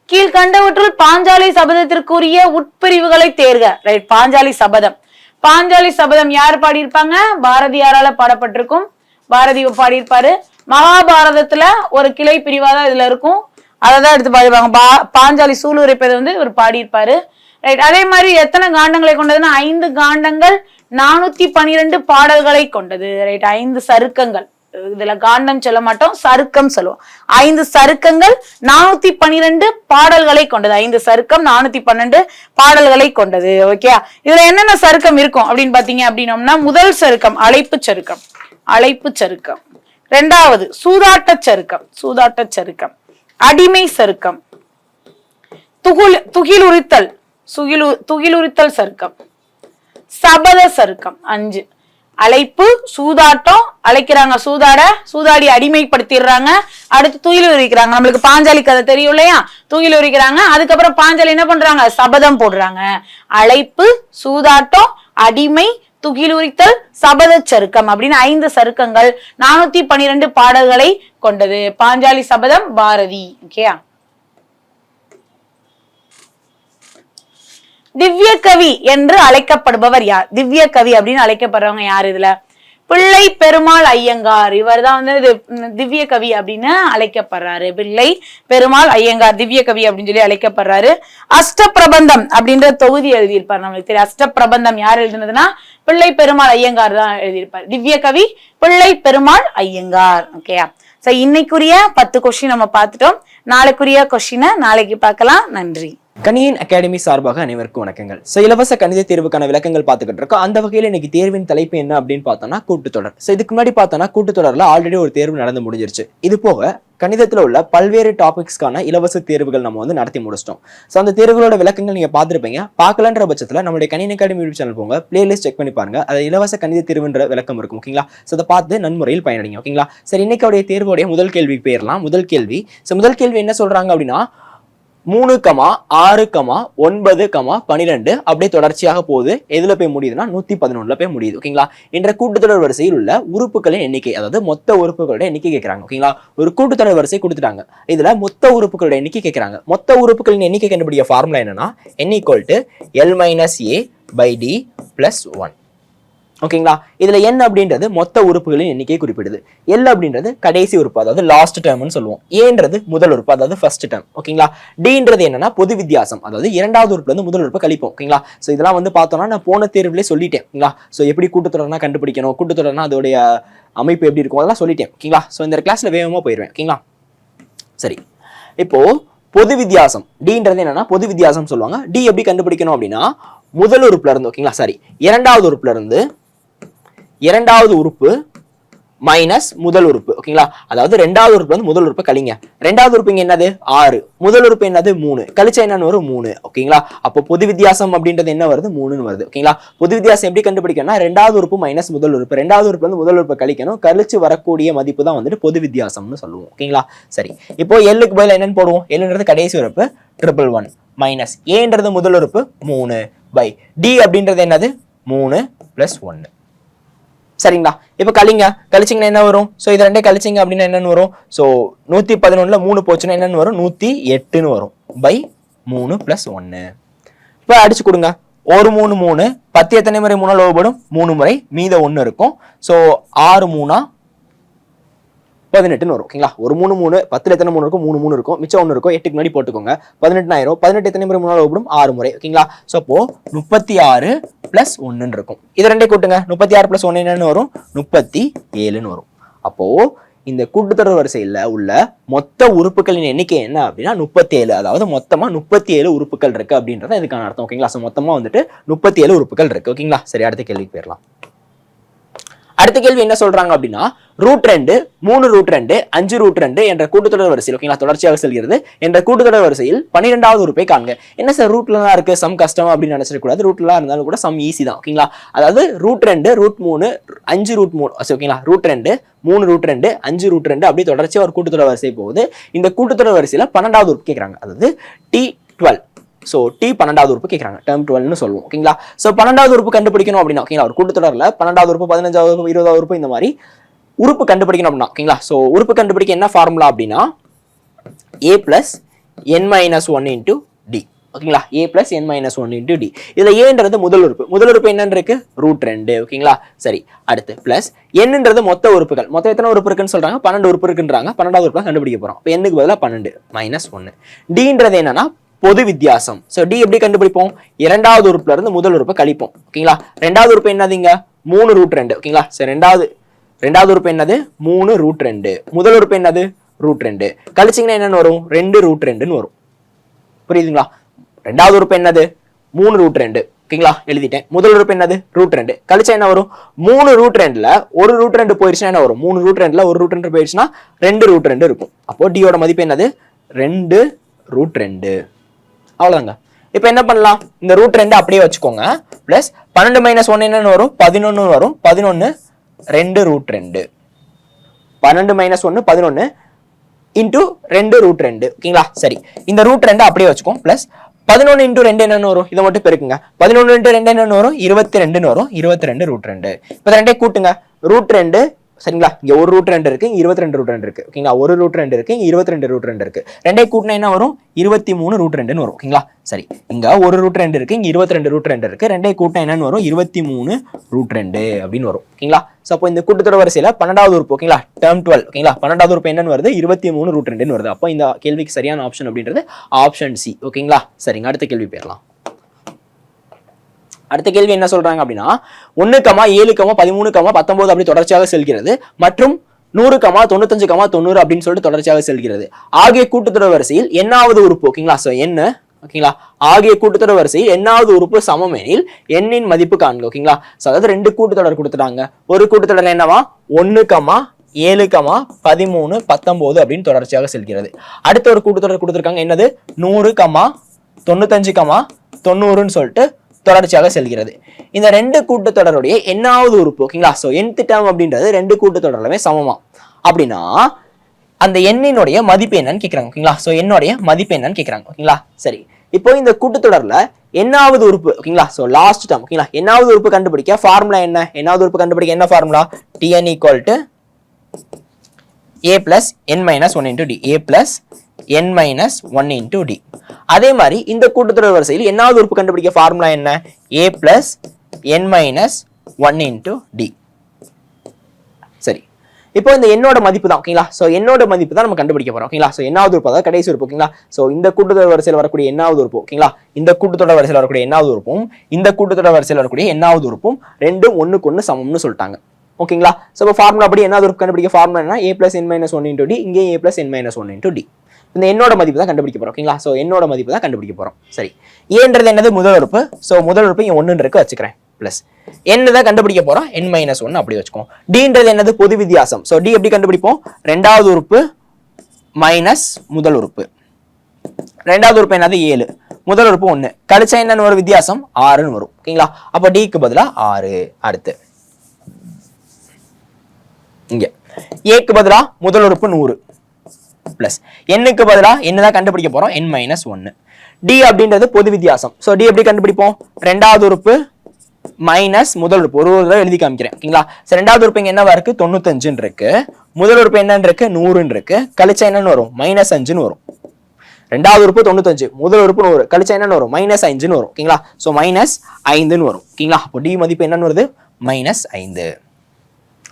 கீழ்கண்டவற்றுள் பாஞ்சாலி சபதத்திற்குரிய உட்பிரிவுகளை தேர்க. ரைட். பாஞ்சாலி சபதம். பாஞ்சாலி சபதம் யார் பாடியிருப்பாங்க? பாரதியாரால பாடப்பட்டிருக்கும். பாரதி பாடியிருப்பாரு. மகாபாரதத்துல ஒரு கிளை பிரிவாதான் இதுல இருக்கும். அததான் எடுத்து பாடிப்பாங்க. பாஞ்சாலி சூளுரைப்பதை இவர் பாடியிருப்பாரு. ரைட். அதே மாதிரி எத்தனை காண்டங்களை கொண்டதுன்னா 5 காண்டங்கள் 412 பாடல்களை கொண்டது. ரைட். 5 சருக்கங்கள். இதுல காண்டம் சொல்ல மாட்டோம், சருக்கம் சொல்லுவோம். 5 சருக்கங்கள் 412 பாடல்களை கொண்டது. 5 சருக்கம் 412 பாடல்களை கொண்டது. ஓகே. இதுல என்னென்ன சருக்கம் இருக்கும் அப்படின்னு பாத்தீங்க அப்படின்னோம்னா, முதல் சருக்கம் அழைப்பு சருக்கம். அழைப்பு சருக்கம். 2வது சூதாட்ட சருக்கம். சூதாட்ட சருக்கம். அடிமை சருக்கம். துகிலுரித்தல். துகிலுரித்தல் சருக்கம். சபத சருக்கம். 5. அழைப்பு, சூதாட்டம், அழைக்கிறாங்க சூதாட, சூதாடி அடிமைப்படுத்திடுறாங்க, அடுத்து துயில் உரிக்கிறாங்க. நம்மளுக்கு பாஞ்சாலி கதை தெரியும் இல்லையா? துயில் உரிக்கிறாங்க. அதுக்கப்புறம் பாஞ்சாலி என்ன பண்றாங்க? சபதம் போடுறாங்க. அழைப்பு, சூதாட்டம், அடிமை, துகிலுரித்தல், சபத சருக்கம் அப்படின்னு 5 சருக்கங்கள் 412 பாடல்களை கொண்டது. பாஞ்சாலி சபதம் பாரதி. ஓகேயா. திவ்ய கவி என்று அழைக்கப்படுபவர் யார்? திவ்ய கவி அப்படின்னு அழைக்கப்படுறவங்க யார்? இதுல பிள்ளை பெருமாள் ஐயங்கார், இவர் தான் வந்து திவ்ய கவி அப்படின்னு அழைக்கப்படுறாரு. பிள்ளை பெருமாள் ஐயங்கார் திவ்ய கவி அப்படின்னு சொல்லி அழைக்கப்படுறாரு. அஷ்டப்பிரபந்தம் அப்படின்ற தொகுதி எழுதியிருப்பார். நம்மளுக்கு தெரியும் அஷ்டப்பிரபந்தம் யார் எழுதினதுன்னா பிள்ளை பெருமாள் ஐயங்கார் தான் எழுதியிருப்பார். திவ்ய கவி பிள்ளை பெருமாள் ஐயங்கார். ஓகேயா? சோ இன்னைக்குரிய 10 கொஸ்டின் நம்ம பார்த்துட்டோம். நாளைக்குரிய கொஸ்டினை நாளைக்கு பார்க்கலாம். நன்றி. கணியன் அகாடமி சார்பாக அனைவருக்கும் வணக்கங்கள். இலவச கணித தேர்வுக்கான விளக்கங்கள் பார்த்துக்கிட்டு இருக்கோம். அந்த வகையில் இன்னைக்கு தேர்வின் தலைப்பு என்ன அப்படின்னு பார்த்தோம்னா கூட்டுத்தொடர். இதுக்கு முன்னாடி பார்த்தோம்னா கூட்டுத்தொடர்ல ஆல்ரெடி ஒரு தேர்வு நடந்து முடிஞ்சிருச்சு. இது போக கணிதத்துல உள்ள பல்வேறு டாபிக்ஸ்க்கான இலவச தேர்வுகள் நம்ம வந்து நடத்தி முடிச்சிட்டோம். அந்த தேர்வுகளோட விளக்கங்கள் நீங்க பார்த்துருப்பீங்க. பார்க்கலன்ற பட்சத்துல நம்மளுடைய கணியன் அகாடமி யூடியூப் சேனல் போங்க, பிளேலிஸ்ட் செக் பண்ணி பாருங்க. அது இலவச கணித தேர்வுன்ற விளக்கம் இருக்கும். ஓகேங்களா? அதை பார்த்து நன்முறையில் பயனடைங்க. ஓகேங்களா? சரி, இன்னைக்கு தேர்வுடைய முதல் கேள்விக்கு போயிடலாம். முதல் கேள்வி என்ன சொல்றாங்க அப்படின்னா 3, 6, 9, 12 அப்படியே தொடர்ச்சியாக போகுது. எதுல போய் முடியுதுன்னா 111ல போய் முடியுது. ஓகேங்களா? என்ற கூட்டுத்தொடர் வரிசையில் உள்ள உறுப்புகளின் எண்ணிக்கை, அதாவது மொத்த உறுப்புகளோட எண்ணிக்கை கேட்கறாங்க. ஓகேங்களா? ஒரு கூட்டுத்தொடர் வரிசை கொடுத்துட்டாங்க. இதுல மொத்த உறுப்புகளோட எண்ணிக்கை கேட்கறாங்க. மொத்த உறுப்புகளின் எண்ணிக்கை கண்டுபிடிக்க ஃபார்முலா என்னன்னா n = L - A / D + 1. ஓகேங்களா? இதுல n அப்படின்றது மொத்த உறுப்புகளின் எண்ணிக்கையை குறிப்பிடுது. L அப்படின்றது கடைசி உறுப்பு, அதாவது லாஸ்ட் டேர்ம்னு சொல்லுவோம். ஏன்றது முதல் உறுப்பு, அதாவது ஃபர்ஸ்ட் டேர்ம். ஓகேங்களா? டின்றது என்னன்னா பொது வித்தியாசம், அதாவது இரண்டாவது உறுப்புல இருந்து முதல் உறுப்பு கழிப்போம். ஓகேங்களா? சோ இதெல்லாம் வந்து பார்த்தோம்னா நான் போன தேர்வுலேயே சொல்லிட்டேன். ஓகேங்களா? சோ எப்படி கூட்டுத்தொடர்னா கண்டுபிடிக்கணும், கூட்டுத்தொடர்னா அதோடைய அமைப்பு எப்படி இருக்கும் அதெல்லாம் சொல்லிட்டேன். ஓகேங்களா? சோ இந்த கிளாஸ்ல வேகமா போயிடுவேன். ஓகேங்களா? சரி, இப்போ பொது வித்தியாசம் டின்றது என்னன்னா பொது வித்தியாசம் சொல்லுவாங்க. டி எப்படி கண்டுபிடிக்கணும் அப்படின்னா முதல் உறுப்புல இருந்து, ஓகேங்களா, சாரி, இரண்டாவது உறுப்புல இருந்து இரண்டாவது உறுப்பு மைனஸ் முதல் உறுப்பு. ஓகேங்களா? அதாவது ரெண்டாவது உறுப்பு வந்து முதல் உறுப்பு கழிங்க. ரெண்டாவது உறுப்பு இங்க என்னது 6, முதல் உறுப்பு என்னது 3, கழிச்சா என்னன்னு வரும் 3. ஓகேங்களா? அப்போ பொது வித்தியாசம் அப்படின்றது என்ன வருது 3ன்னு வருது. ஓகேங்களா? பொது வித்தியாசம் எப்படி கண்டுபிடிக்கணும்னா ரெண்டாவது உறுப்பு மைனஸ் முதல் உறுப்பு, ரெண்டாவது உறுப்பு வந்து முதல் உறுப்பு கழிக்கணும், கழிச்சு வரக்கூடிய மதிப்பு தான் வந்துட்டு பொது வித்தியாசம்னு சொல்லுவோம். ஓகேங்களா? சரி, இப்போ எல்லுக்கு பதில் என்னன்னு போடுவோம். எல்லுன்றது கடைசி உறுப்பு 111 மைனஸ் ஏன்றது முதல் உறுப்பு 3 பை டி அப்படின்றது என்னது 3 + 1. சரிங்களா? இப்ப கழிச்சிங்கன்னா என்ன வரும்? சோ இது ரெண்டே கழிச்சிங்க அப்படின்னா என்னன்னு வரும்? சோ 111ல 3 போச்சுன்னா என்னன்னு வரும்? 108ன்னு வரும் பை 3 + 1. இப்ப அடிச்சு கொடுங்க. 1 3 3, 10 எத்தனை முறை 3ஆல் வகுப்படும்? 3 முறை, மீத 1 இருக்கும். சோ 6 3 18ன்னு வரும். ஓகேங்களா? 1 3 3, 10ல எத்தனை 3 இருக்கும்? 3 3 இருக்கும், மிச்சம் 1 இருக்கும், 8க்கு முன்னாடி போட்டுக்கோங்க. 18 ஆயிரும். 18 எத்தனை முறை 3ஆல் வகுப்படும்? 6 முறை. ஓகேங்களா? சோ அப்போ 36 + 1 இருக்கும். இது ரெண்டே கூட்டுங்க. 36 + 1 என்னன்னு வரும்? 37ன்னு வரும். அப்போ இந்த கூட்டுத்தொடர் வரிசையில உள்ள மொத்த உறுப்புகளின் எண்ணிக்கை என்ன அப்படின்னா 37. அதாவது மொத்தமா 37 உறுப்புகள் இருக்கு அப்படின்றத இதுக்கான அர்த்தம். ஓகேங்களா? சோ மொத்தமா வந்துட்டு 37 உறுப்புகள் இருக்கு. ஓகேங்களா? சரி, அடுத்த கேள்விக்கு போயிடலாம். அடுத்த கேள்வி என்ன சொல்றாங்க அப்படின்னா √2, 3√2, 5√2 என்ற கூட்டுத்தொடர் வரிசையில், ஓகேங்களா, தொடர்ச்சியாக செல்கிறது என்ற கூட்டுத்தொடர் வரிசையில் 12வது உறுப்பை காண்க. என்ன சார் ரூட்ல தான் இருக்கு, சம் கஷ்டம் அப்படின்னு நினைச்சிட கூடாது. ரூட்ல இருந்தாலும் கூட சம் ஈஸி தான். ஓகேங்களா? அதாவது √2, √3, 5√3, ஓகேங்களா, √2, 3√2, 5√2 அப்படி தொடர்ச்சியா ஒரு கூட்டுத்தொடர் வரிசை போகுது. இந்த கூட்டுத்தொடர் வரிசையில 12வது உறுப்பு கேட்கறாங்க, அதாவது T12. சோ டி 12வது உறுப்பு கேட்கறாங்க, டேர்ம் 12ன்னு சொல்லுவோம். ஓகேங்களா? சோ 12வது உறுப்பு கண்டுபிடிக்கணும் அப்படின்னா, ஓகேங்களா, ஒரு கூட்டுத்தொடர்ல 12வது உறுப்பு, 15வது உறுப்பு, 20வது உறுப்பு இந்த மாதிரி உறுப்பு கண்டுபிடிக்கணும் அப்படின்னா, ஓகேங்களா, சோ உறுப்பு கண்டுபிடிக்க என்ன ஃபார்முலா அப்படின்னா a + n - 1 × d. ஓகேங்களா? a + n - 1 × d. இதுல ஏன்றது முதல் உறுப்பு என்னன்னு இருக்கு? √2. ஓகேங்களா? சரி, அடுத்து பிளஸ் என்னன்றது மொத்த உறுப்புகள். மொத்தம் எத்தனை உறுப்பு இருக்குன்னு சொல்றாங்க? 12 உறுப்பு இருக்குன்றாங்க. 12வது உறுப்பு கண்டுபிடிக்க போறோம். இப்போ n க்கு பதிலா 12 - 1. dன்றது என்னன்னா பொது வித்தியாசம். சோ டி எப்படி கண்டுபிடிப்போம்? இரண்டாவது உறுப்புல இருந்து முதல் உறுப்பை கழிப்போம். ஓகேங்களா? ரெண்டாவது உறுப்பு என்னதுங்க? 3√2. ஓகேங்களா? சரி, ரெண்டாவது உறுப்பு என்னது? 3√2. முதல் உறுப்பு என்னது? √2. கழிச்சிங்கன்னா என்னன்னு வரும்? 2√2ன்னு வரும். புரியுதுங்களா? ரெண்டாவது உறுப்பு என்னது? 3√2. ஓகேங்களா? எழுதிட்டேன். முதல் உறுப்பு என்னது? √2. கழிச்சா என்ன வரும்? 3√2ல ஒரு √2 போயிடுச்சுன்னா என்ன வரும்? 3√2ல ஒரு √2 போயிடுச்சுன்னா 2√2 இருக்கும். அப்போ டியோட மதிப்பு என்னது? 2√2. அவ்வளவுதாங்க. இப்ப என்ன பண்ணலாம்? இந்த √2 அப்படியே வச்சுக்கோங்க. பிளஸ் 12 - 1 என்னன்னு வரும்? 11 வரும். 11 2√2. 12 - 1 11 இன்டூ 2√2. ஓகேங்களா? சரி, இந்த √2 அப்படியே வச்சுக்கோம். பிளஸ் 11 × 2 என்னன்னு வரும்? இதை மட்டும் பெருக்குங்க. 11 × 2 என்னன்னு வரும்? 22ன்னு வரும். 22 √2. இப்ப ரெண்டே கூட்டுங்க. √2 சரிங்களா? இங்க ஒரு ரூட் 2 இருக்கு, இங்க 22 ரூட் 2 இருக்கு. ஓகேங்களா? ஒரு ரூட் 2 இருக்கு, இங்க 22 ரூட் 2 இருக்கு. ரெண்டே கூட்டினா என்ன வரும்? 23 ரூட் 2ன்னு வரும். ஓகேங்களா? சரி, இங்க ஒரு ரூட் 2 இருக்கு, இங்க 22 ரூட் 2 இருக்கு. ரெண்டே கூட்டினா என்னன்னு வரும்? 23 ரூட் 2 அப்படின்னு வரும். ஓகேங்களா? சோ அப்போ இந்த கூட்டுத்தொடர் வரிசையில 12வது உறுப்பு, ஓகேங்களா, டேர்ம் 12, ஓகேங்களா, 12வது உறுப்பு என்னன்னு வருது? 23 ரூட் 2ன்னு வருது. அப்போ இந்த கேள்விக்கு சரியான ஆப்ஷன் அப்படின்றது ஆப்ஷன் சி. ஓகேங்களா? சரிங்க, அடுத்த கேள்வி போயிடலாம். அடுத்த கேள்வி என்ன சொல்றாங்க அப்படின்னா 1, 7, 13, 19 அப்படி தொடர்ச்சியாக செல்கிறது மற்றும் 100, 95, 90 அப்படின்னு சொல்லிட்டு தொடர்ச்சியாக செல்கிறது. ஆகிய கூட்டுத்தொடர் வரிசையில் என்னாவது உறுப்பு, ஓகேங்களா, சோ என்ன, ஓகேங்களா, ஆகிய கூட்டுத்தொடர் வரிசையில் என்னாவது உறுப்பு சமம் எனில் எண்ணின் மதிப்பு காண்க. ஓகேங்களா? சோ அதாவது ரெண்டு கூட்டுத்தொடர் கொடுத்துட்டாங்க. ஒரு கூட்டுத்தொடர் என்னவா? 1, 7, 13, 19 அப்படின்னு தொடர்ச்சியாக செல்கிறது. அடுத்த ஒரு கூட்டுத்தொடர் கொடுத்துருக்காங்க. என்னது? 100, 95, 90ன்னு சொல்லிட்டு தொடர்ச்சியாக செல்கிறது. இந்த ரெண்டு கூட்டுத்தொடருடைய என்னாவது உறுப்பு, ஓகேங்களா, சோ nth டேர்ம் அப்படின்றது ரெண்டு கூட்டுத்தொடருமே சமமா அப்படின்னா அந்த எண்ணினுடைய மதிப்பு என்னன்னு கேக்குறாங்க. ஓகேங்களா? சோ என்னுடைய மதிப்பு என்னன்னு கேக்குறாங்க. ஓகேங்களா? சரி, இப்போ இந்த கூட்டுத்தொடர்ல என்னாவது உறுப்பு, ஓகேங்களா, சோ லாஸ்ட் டேர்ம், ஓகேங்களா, என்னாவது உறுப்பு கண்டுபிடிக்க ஃபார்முலா என்ன? என்னாவது உறுப்பு கண்டுபிடிக்க என்ன formula? Tn = a plus n minus 1 into d. a plus n minus 1 into d. அதே மாதிரி இந்த கூட்டுத்தொடர் வரிசையில் என்னாவது உறுப்பு கண்டுபிடிக்க ஃபார்முலா என்ன? a plus n minus 1 into d. சரி, இப்போ இந்த என்னோட மதிப்பு தான், ஓகேங்களா, சோ என்னோட மதிப்பு தான் நம்ம கண்டுபிடிக்க போறோம். ஓகேங்களா? சோ என்னாவது உறுப்பு, அதாவது கடைசி உறுப்பு. ஓகேங்களா? சோ இந்த கூட்டுத்தொடர் வரிசையில் வரக்கூடிய என்னாவது உறுப்பு, ஓகேங்களா, இந்த கூட்டுத்தொடர் வரிசையில் வரக்கூடிய என்னாவது உறுப்பும் இந்த கூட்டுத்தொடர் வரிசையில் வரக்கூடிய என்னாவது உறுப்பும் ரெண்டும் ஒண்ணுக்கு ஒண்ணு சமம்னு சொல்லிட்டாங்க. ஓகேங்களா? சோ இப்போ ஃபார்முலா அப்படி என்னாவது உறுப்பு கண்டுபிடிக்க ஃபார்முலா என்ன? a plus n minus 1 into d. இங்கே a plus n minus 1 into d. இந்த என்னோட மதிப்பு தான் கண்டுபிடிக்க போறோம். ஓகேங்களா? சோ என்னோட மதிப்பு தான் கண்டுபிடிக்க போறோம். சரி, ஏன்றது என்னது? முதல் உறுப்பு. சோ முதல் உறுப்பு இங்க 1 இருக்கு வச்சுக்கிறேன். பிளஸ் n தான் கண்டுபிடிக்க போறோம், n minus 1 அப்படி வச்சுக்கோம். dன்றது என்னது? பொது வித்தியாசம். சோ d எப்படி கண்டுபிடிப்போம்? ரெண்டாவது உறுப்பு மைனஸ் முதல் உறுப்பு. ரெண்டாவது உறுப்பு என்னது? 7, முதல் உறுப்பு 1, கழிச்சா என்னன்னு ஒரு வித்தியாசம் 6ன்னு வரும். ஓகேங்களா? அப்ப d க்கு பதிலா 6. அடுத்து இங்க a க்கு பதிலா முதல் உறுப்பு 100 பிளஸ் n க்கு பதிலா என்ன தான் கண்டுபிடிக்க போறோம்? n minus 1. d அப்படின்றது பொது வித்தியாசம். சோ d எப்படி கண்டுபிடிப்போம்? ரெண்டாவது உறுப்பு மைனஸ் முதல் உறுப்பு. ஒரு தடவை எழுதி காமிக்கிறேன். ஓகேங்களா? சோ ரெண்டாவது உறுப்பு இங்க என்னவா இருக்கு? 95 இருக்கு. முதல் உறுப்பு என்னன்னு இருக்கு? 100 இருக்கு. கழிச்சா என்னன்னு வரும்? -5ன்னு வரும். ரெண்டாவது உறுப்பு 95, முதல் உறுப்பு 100, கழிச்சா என்னன்னு வரும்? -5ன்னு வரும். ஓகேங்களா? சோ -5ன்னு வரும். ஓகேங்களா? அப்போ d மதிப்பு என்னன்னு வருது? -5.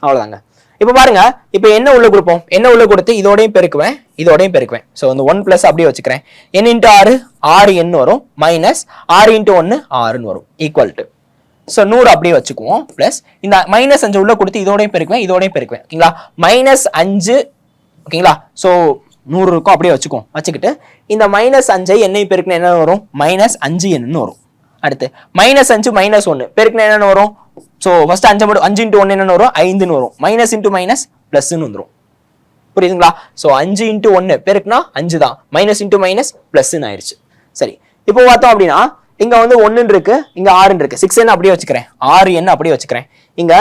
அவ்வளவுதாங்க. இப்ப பாருங்க, இப்ப என்ன உள்ள கொடுப்போம்? என்ன உள்ள கொடுத்து இதோடையும் பெருக்குவேன், இதோடையும் பெருக்குவேன். சோ இந்த 1 பிளஸ் அப்படியே வச்சுக்கிறேன். n into 6 6 n வரும், மைனஸ் 6 into 1 6ன்னு வரும், ஈக்குவல் டு. சோ 100 அப்படியே வச்சுக்குவோம். பிளஸ் இந்த -5 உள்ள கொடுத்து இதோடையும் பெருக்குவேன், இதோடையும் பெருக்குவேன். ஓகேங்களா? -5, ஓகேங்களா? சோ 100 இருக்கும், அப்படியே வச்சுக்குவோம். வச்சுக்கிட்டு இந்த -5 என்னை பெருக்குனா என்ன வரும்? -5n ன்னு வரும். அடுத்து -5 -1 பெருக்குனா என்னன்னு வரும்? சோ ஃபர்ஸ்ட் 5 into 1 என்னன்னு வரும்? 5ன்னு வரும். மைனஸ் இன்டு மைனஸ் பிளஸ்ன்னு வந்துரும். புரியுதுங்களா? சோ 5 into 1 பெருக்குனா 5 தான், மைனஸ் இன்டு மைனஸ் பிளஸ்ன்னு ஆயிருச்சு. சரி, இப்போ பார்த்தோம் அப்படின்னா இங்க வந்து 1 இருக்கு, இங்க 6 இருக்கு. 6n அப்படியே வச்சுக்கிறேன், 6n அப்படியே வச்சுக்கிறேன். இங்க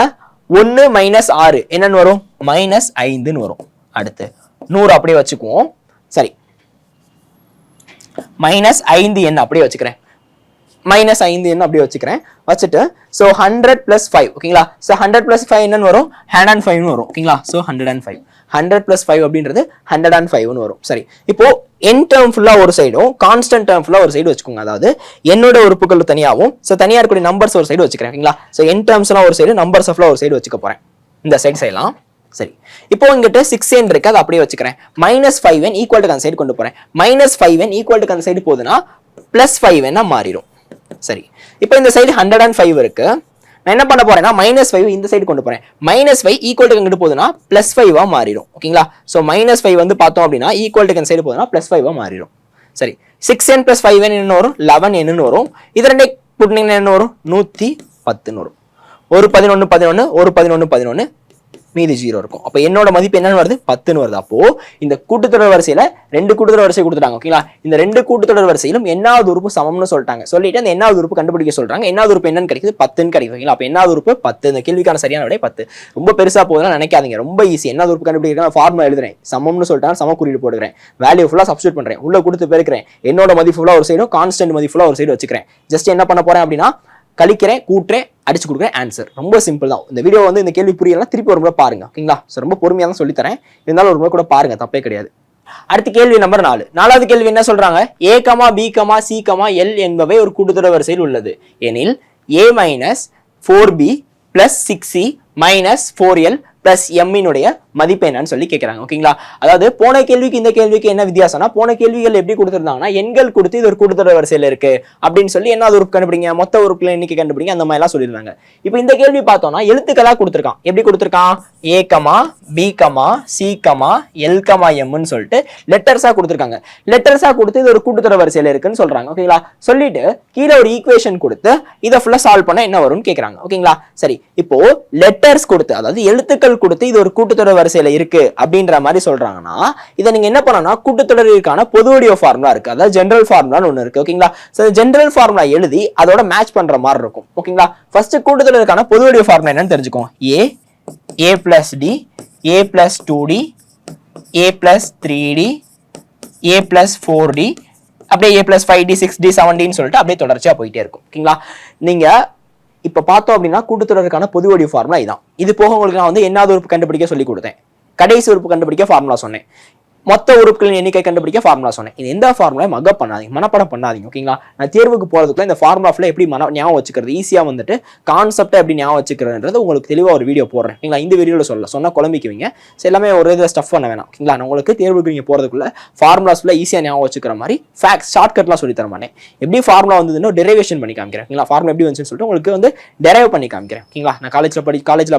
1 மைனஸ் 6 என்னன்னு வரும்? -5ன்னு வரும். அடுத்து 100 அப்படியே வச்சுக்குவோம். சரி, -5n அப்படியே வச்சுக்கிறேன், -5n அப்படியே வச்சுக்கிறேன். வச்சுட்டு சோ 100 plus 5, ஓகேங்களா? சோ 100 plus 5 என்னன்னு வரும்? 105ன்னு வரும். ஓகேங்களா? சோ 105, 100 plus 5 அப்படின்றது 105ன்னு வரும். சரி, இப்போ n டேர்ம் ஃபுல்லா ஒரு சைடும் கான்ஸ்டன்ட் டேர்ம் ஃபுல்லா ஒரு சைடு வச்சுக்கோங்க. அதாவது என்னோட உறுப்புகள் தனியாவும் சோ தனியா இருக்கக்கூடிய நம்பர்ஸ் ஒரு சைடு வச்சுக்கிறேன். ஓகேங்களா? சோ n டேர்ம்ஸ் எல்லாம் ஒரு சைடு, நம்பர்ஸ் ஃபுல்லா ஒரு சைடு வச்சுக்க போறேன். இந்த சைடு செய்யலாம். சரி, இப்போ இங்கிட்ட 6n இருக்கு, அதை அப்படியே வச்சுக்கிறேன். -5n ஈக்குவல் டு அந்த சைடு கொண்டு போறேன். -5n ஈக்குவல் டு அந்த சைடு போகுதுன்னா +5n மாறிடும். சரி, இப்போ இந்த சைடு 105 இருக்கு. நான் என்ன பண்ண போறேன்னா -5 இந்த சைடு கொண்டு போறேன். -5 ஈக்குவல் டு எங்கிட்டு போகுதுன்னா +5 மாறிடும். ஓகேங்களா? சோ -5 வந்து பார்த்தோம் அப்படின்னா ஈக்குவல் டு இந்த சைடு போகுதுன்னா +5 மாறிடும். சரி, 6n + 5n என்ன வரும்? 11n வரும். இது ரெண்டே கூட்டினீங்கன்னா என்ன வரும்? 110ன்னு வரும். ஒரு 11 11, ஒரு 11 11, மீதி 0 இருக்கும். அப்ப என்னோட மதிப்பு என்னன்னு வருது? 10ன்னு வருது. அப்போ இந்த கூட்டுத்தொடர் வரிசையில ரெண்டு கூட்டுத்தொடர் வரிசை கொடுத்துட்டாங்க. ஓகேங்களா? இந்த ரெண்டு கூட்டுத்தொடர் வரிசையிலும் என்னாவது உறுப்பு சமம்னு சொல்லிட்டாங்க. சொல்லிட்டு அந்த என்னாவது உறுப்பு கண்டுபிடிக்க சொல்றாங்க. என்னாவது உறுப்பு என்னன்னு கிடைக்குது? 10ன்னு கிடைக்குது. ஓகேங்களா? அப்ப என்னாவது உறுப்பு 10. இந்த கேள்விக்கான சரியான விடை 10. ரொம்ப பெருசா போகுதுன்னா நினைக்காதீங்க, ரொம்ப ஈஸி. என்னாவது உறுப்பு கண்டுபிடிக்க ஃபார்முலா எழுதுறேன், சமம்னு சொல்லிட்டாங்க, சம குறியீடு போடுறேன், வேல்யூ ஃபுல்லா சப்ஸ்டிட்யூட் பண்றேன், உள்ள கொடுத்து பெருக்கிறேன், என்னோட மதிப்பு ஃபுல்லா ஒரு சைடும் கான்ஸ்டன்ட் மதிப்பு ஃபுல்லா ஒரு சைடு வச்சுக்கிறேன். ஜஸ்ட் என்ன பண்ண போறேன் அப்படின்னா கழிக்கிறேன், கூட்டுறேன், அடிச்சு கொடுக்குறேன், ஆன்சர். ரொம்ப சிம்பிள் தான். இந்த வீடியோ வந்து இந்த கேள்வி புரியலாம் திருப்பி ஒரு முறை பாருங்க, ஓகேங்களா? ரொம்ப பொறுமையா தான் சொல்லித்தரேன், இருந்தாலும் ஒரு முறை கூட பாருங்க, தப்பே கிடையாது. அடுத்த கேள்வி நம்பர் 4. 4வது கேள்வி என்ன சொல்றாங்க? A, B, C, L என்பவை ஒரு கூட்டுத்தொடர் வரிசையில் உள்ளது எனில் A minus 4B plus 6C minus 4L plus M இனுடைய மதிப்பு என்னன்னு சொல்லி கேட்கறாங்க, ஓகேங்களா? அதாவது போன கேள்விக்கு இந்த கேள்விக்கு என்ன வித்தியாசம்னா, போன கேள்விகள் எப்படி கொடுத்திருந்தாங்கன்னா எண்கள் கொடுத்து இது ஒரு கூட்டுத்தொடர் வரிசையில இருக்கு அப்படின்னு சொல்லி என்ன உறுப்பு கண்டுபிடிங்க, மொத்த உறுப்புல எண்ணிக்கை கண்டுபிடிங்க, அந்த மாதிரி எல்லாம் சொல்லியிருந்தாங்க. இப்போ இந்த கேள்வி பார்த்தோம்னா எழுத்துக்களா கொடுத்திருக்கான். எப்படி கொடுத்திருக்கான்? A, B, C, L, Mன்னு சொல்லிட்டு லெட்டர்ஸா கொடுத்திருக்காங்க. லெட்டர்ஸா கொடுத்து இது ஒரு கூட்டுத்தொடர் வரிசையில இருக்குன்னு சொல்றாங்க, ஓகேங்களா? சொல்லிட்டு கீழே ஒரு ஈக்குவேஷன் கொடுத்து இதை ஃபுல்லா சால்வ் பண்ண என்ன வரும்னு கேட்கறாங்க, ஓகேங்களா? சரி, இப்போ லெட்டர்ஸ் கொடுத்து அதாவது எழுத்துக்கள் கொடுத்து இது ஒரு கூட்டுத்தொடர் வரிசையில இருக்கு அப்படின்ற மாதிரி சொல்றாங்கன்னா இதை நீங்க என்ன பண்ணணும்னா கூட்டுத்தொடருக்கான பொது வடிவ ஃபார்முலா இருக்கு, அதாவது ஜெனரல் ஃபார்முலான்னு ஒன்னு இருக்கு, ஓகேங்களா? சோ ஜெனரல் ஃபார்முலா எழுதி அதோட மேட்ச் பண்ற மாதிரி இருக்கும், ஓகேங்களா? ஃபர்ஸ்ட் கூட்டுத்தொடருக்கான பொது வடிவ ஃபார்முலா என்னன்னு தெரிஞ்சுக்கோங்க. A plus D, A plus 2D, A plus 3D, A plus 4D, அப்படியே A plus 5D, 6D, 7Dன்னு சொல்லிட்டு அப்படியே தொடர்ச்சியா போயிட்டே இருக்கும், ஓகேங்களா? நீங்க இப்ப பார்த்தோம் அப்படின்னா கூட்டுத்தொடருக்கான பொது வடிவ ஃபார்முலா இதான். இது போக உங்களுக்கு நான் வந்து என்னாவது உறுப்பு கண்டுபிடிக்க சொல்லி கொடுத்தேன், கடைசி உறுப்பு கண்டுபிடிக்க ஃபார்முலா சொன்னேன், மொத்த உறுப்புகளின் எண்ணிக்கை கண்டுபிடிக்க ஃபார்முலா சொன்னேன். இது எந்த ஃபார்முலா மகப் பண்ணாதீங்க, மனப்படம் பண்ணாதீங்க, ஓகேங்களா? நான் தேர்வுக்கு போறதுக்குள்ள இந்த ஃபார்முலா ஃபுல்லா எப்படி ஞாபகம் வச்சுக்கிறது, ஈஸியா வந்துட்டு கான்செப்டை எப்படி ஞாபகம் வச்சுக்கிறதுன்றது உங்களுக்கு தெளிவா ஒரு வீடியோ போடுறேன், ஓகேங்களா? இந்த வீடியோல சொன்னா குழம்பிக்குவீங்க. எல்லாமே ஒரு இதில் ஸ்டஃப் பண்ண வேணாம், ஓகேங்களா? நான் உங்களுக்கு தேர்வுக்கு நீங்க போறதுக்குள்ள ஃபார்முலாஸ் ஃபுல்லா ஈஸியா ஞாபகம் வச்சுக்கிற மாதிரி ஃபேக்ட்ஸ் ஷார்ட்கட்லாம் சொல்லி தர மாட்டேன். எப்படி ஃபார்முலா வந்ததுன்னு டெரிவேஷன் பண்ணி காமிக்கிறேன், ஓகேங்களா? ஃபார்முலா எப்படி வந்துச்சுன்னு சொல்லிட்டு உங்களுக்கு வந்து டெரைவ் பண்ணி காமிக்கிறேன், ஓகேங்களா? நான் காலேஜ்ல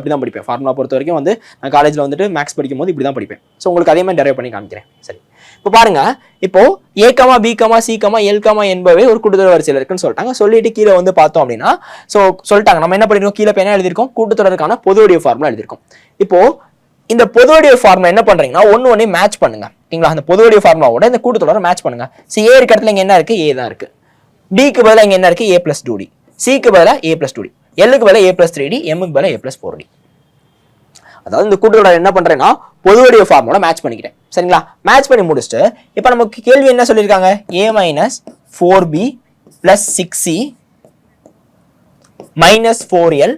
அப்படி தான் படிப்பேன். ஃபார்முலா பொறுத்த வரைக்கும் வந்து நான் காலேஜ்ல வந்துட்டு மேக்ஸ் படிக்கும் போது இப்படி தான் படிப்பேன். ஸோ உங்களுக்கு அதே மாதிரி டெரைவ் பண்ணி காமிக்கிறேன். சரி, இப்போ பாருங்க, இப்போ A, B, C, L, என்பவை ஒரு கூட்டுத்தொடர் வரிசையில் இருக்குன்னு சொல்லிட்டாங்க. சொல்லிட்டு கீழே வந்து பார்த்தோம் அப்படின்னா சொல்லிட்டாங்க. நம்ம என்ன பண்ணிருக்கோம், கீழே என்ன எழுதிருக்கோம், கூட்டுத்தொடருக்கான பொது வடிவ ஃபார்முலா எழுதிருக்கோம். இப்போ இந்த பொது வடிவ ஃபார்முலா என்ன பண்றீங்கன்னா ஒண்ணு மேட்ச் பண்ணுங்க, ஓகேங்களா? அந்த பொது வடிவ ஃபார்முலாவோட இந்த கூட்டுத்தொடரை மேட்ச் பண்ணுங்க. A இருக்க இடத்துல இங்க என்ன இருக்கு, A தான் இருக்கு. D க்கு பதிலா இங்க என்ன இருக்கு, A plus 2D. C க்கு பதிலா A plus 2D. L க்கு பதிலா A plus 3D. M க்கு பதிலா A plus 4D. அதாவது இந்த கூட்டுத்தொடர் என்ன பண்றேன்னா பொது வடிவ ஃபார்முலா மேட்ச் பண்ணிக்கிறேன், சரிங்களா? மேட்ச் பண்ணி முடிச்சுட்டு இப்போ நமக்கு கேள்வி என்ன சொல்லியிருக்காங்க, A minus 4B plus 6C minus 4L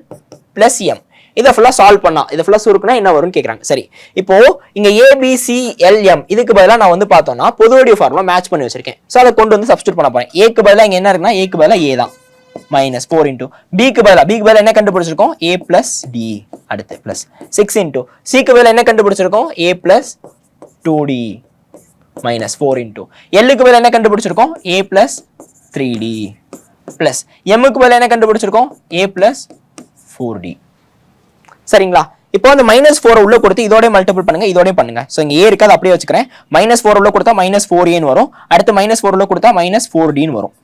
plus M. இதை ஃபுல்லா சால்வ் பண்ணா இதை ஃபுல்லா சுருக்குனா என்ன வரும்னு கேட்கறாங்க. சரி, இப்போ இங்க ABCLM இதுக்கு பதிலா நான் வந்து பார்த்தோம்னா பொது வடிவ ஃபார்முலா மேட்ச் பண்ணி வச்சிருக்கேன். ஸோ அதை கொண்டு வந்து சப்ஸ்டியூட் பண்ண போறேன். ஏக்கு பதிலா இங்க என்ன இருக்குன்னா ஏக்கு பதிலா A தான், minus 4 into B க்கு பதிலா என்ன கண்டுபிடிச்சிருக்கோம், A plus D. அடுத்து plus 6 into C க்கு பதிலா என்ன கண்டுபிடிச்சிருக்கோம், A plus 2D minus 4 into L க்கு பதிலா என்ன கண்டுபிடிச்சிருக்கோம், A plus 3D plus M க்கு பதிலா என்ன கண்டுபிடிச்சிருக்கோம், A plus 4D. சரிங்களா? இப்போ அந்த -4 உள்ள கொடுத்து இதோட மல்டிபிள் பண்ணுங்க, இதோட பண்ணுங்க. சோ இங்க A இருக்கு, அது அப்படியே வச்சுக்கிறேன். -4 உள்ள கொடுத்தா -4A ன்னு வரும். அடுத்து -4 உள்ள கொடுத்தா -4D ன்னு வரும்.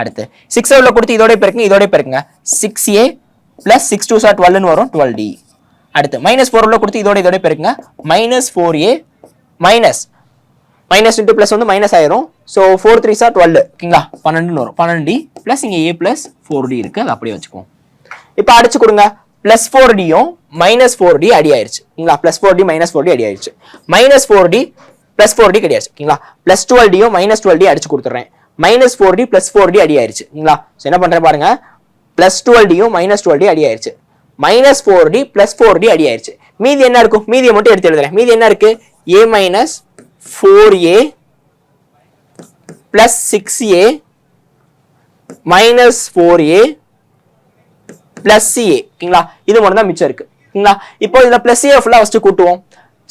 அடுத்து 6 உள்ள கொடுத்து இதோட பெருக்குங்க 6A plus 6 2s are 12 ன்னு வரும், 12D. அடுத்து -4 உள்ள கொடுத்து இதோட பெருக்குங்க -4A minus into plus வந்து மைனஸ் ஆயிரும். சோ 4 3s are 12, ஓகேங்களா? 12 ன்னு வரும். 12D plus இங்க A plus 4D இருக்கு, அது அப்படியே வச்சுக்குவோம். இப்போ அடிச்சு கொடுங்க. +4D யும் -4D அடி ஆயிருச்சு, ஓகேங்களா? +4D -4D அடி ஆயிருச்சு. -4D +4D கிடையாது, ஓகேங்களா? +12D யும் -12D அடிச்சு கொடுத்துறேன். -4D +4D அடி ஆயிருச்சு, ஓகேங்களா? சோ என்ன பண்றேன் பாருங்க, +12D யும் -12D அடி ஆயிருச்சு. -4D +4D அடி ஆயிருச்சு. மீதி என்ன இருக்கும், மீதியை மட்டும் எடுத்து எழுதுறேன். மீதி என்ன இருக்கு, A minus 4A plus 6A minus 4A plus CA, ஓகேங்களா? இது மட்டும் தான் மிச்சம் இருக்கு, ஓகேங்களா? இப்போ இதுல plus A ஃபுல்லா ஃபர்ஸ்ட் கூட்டுவோம்.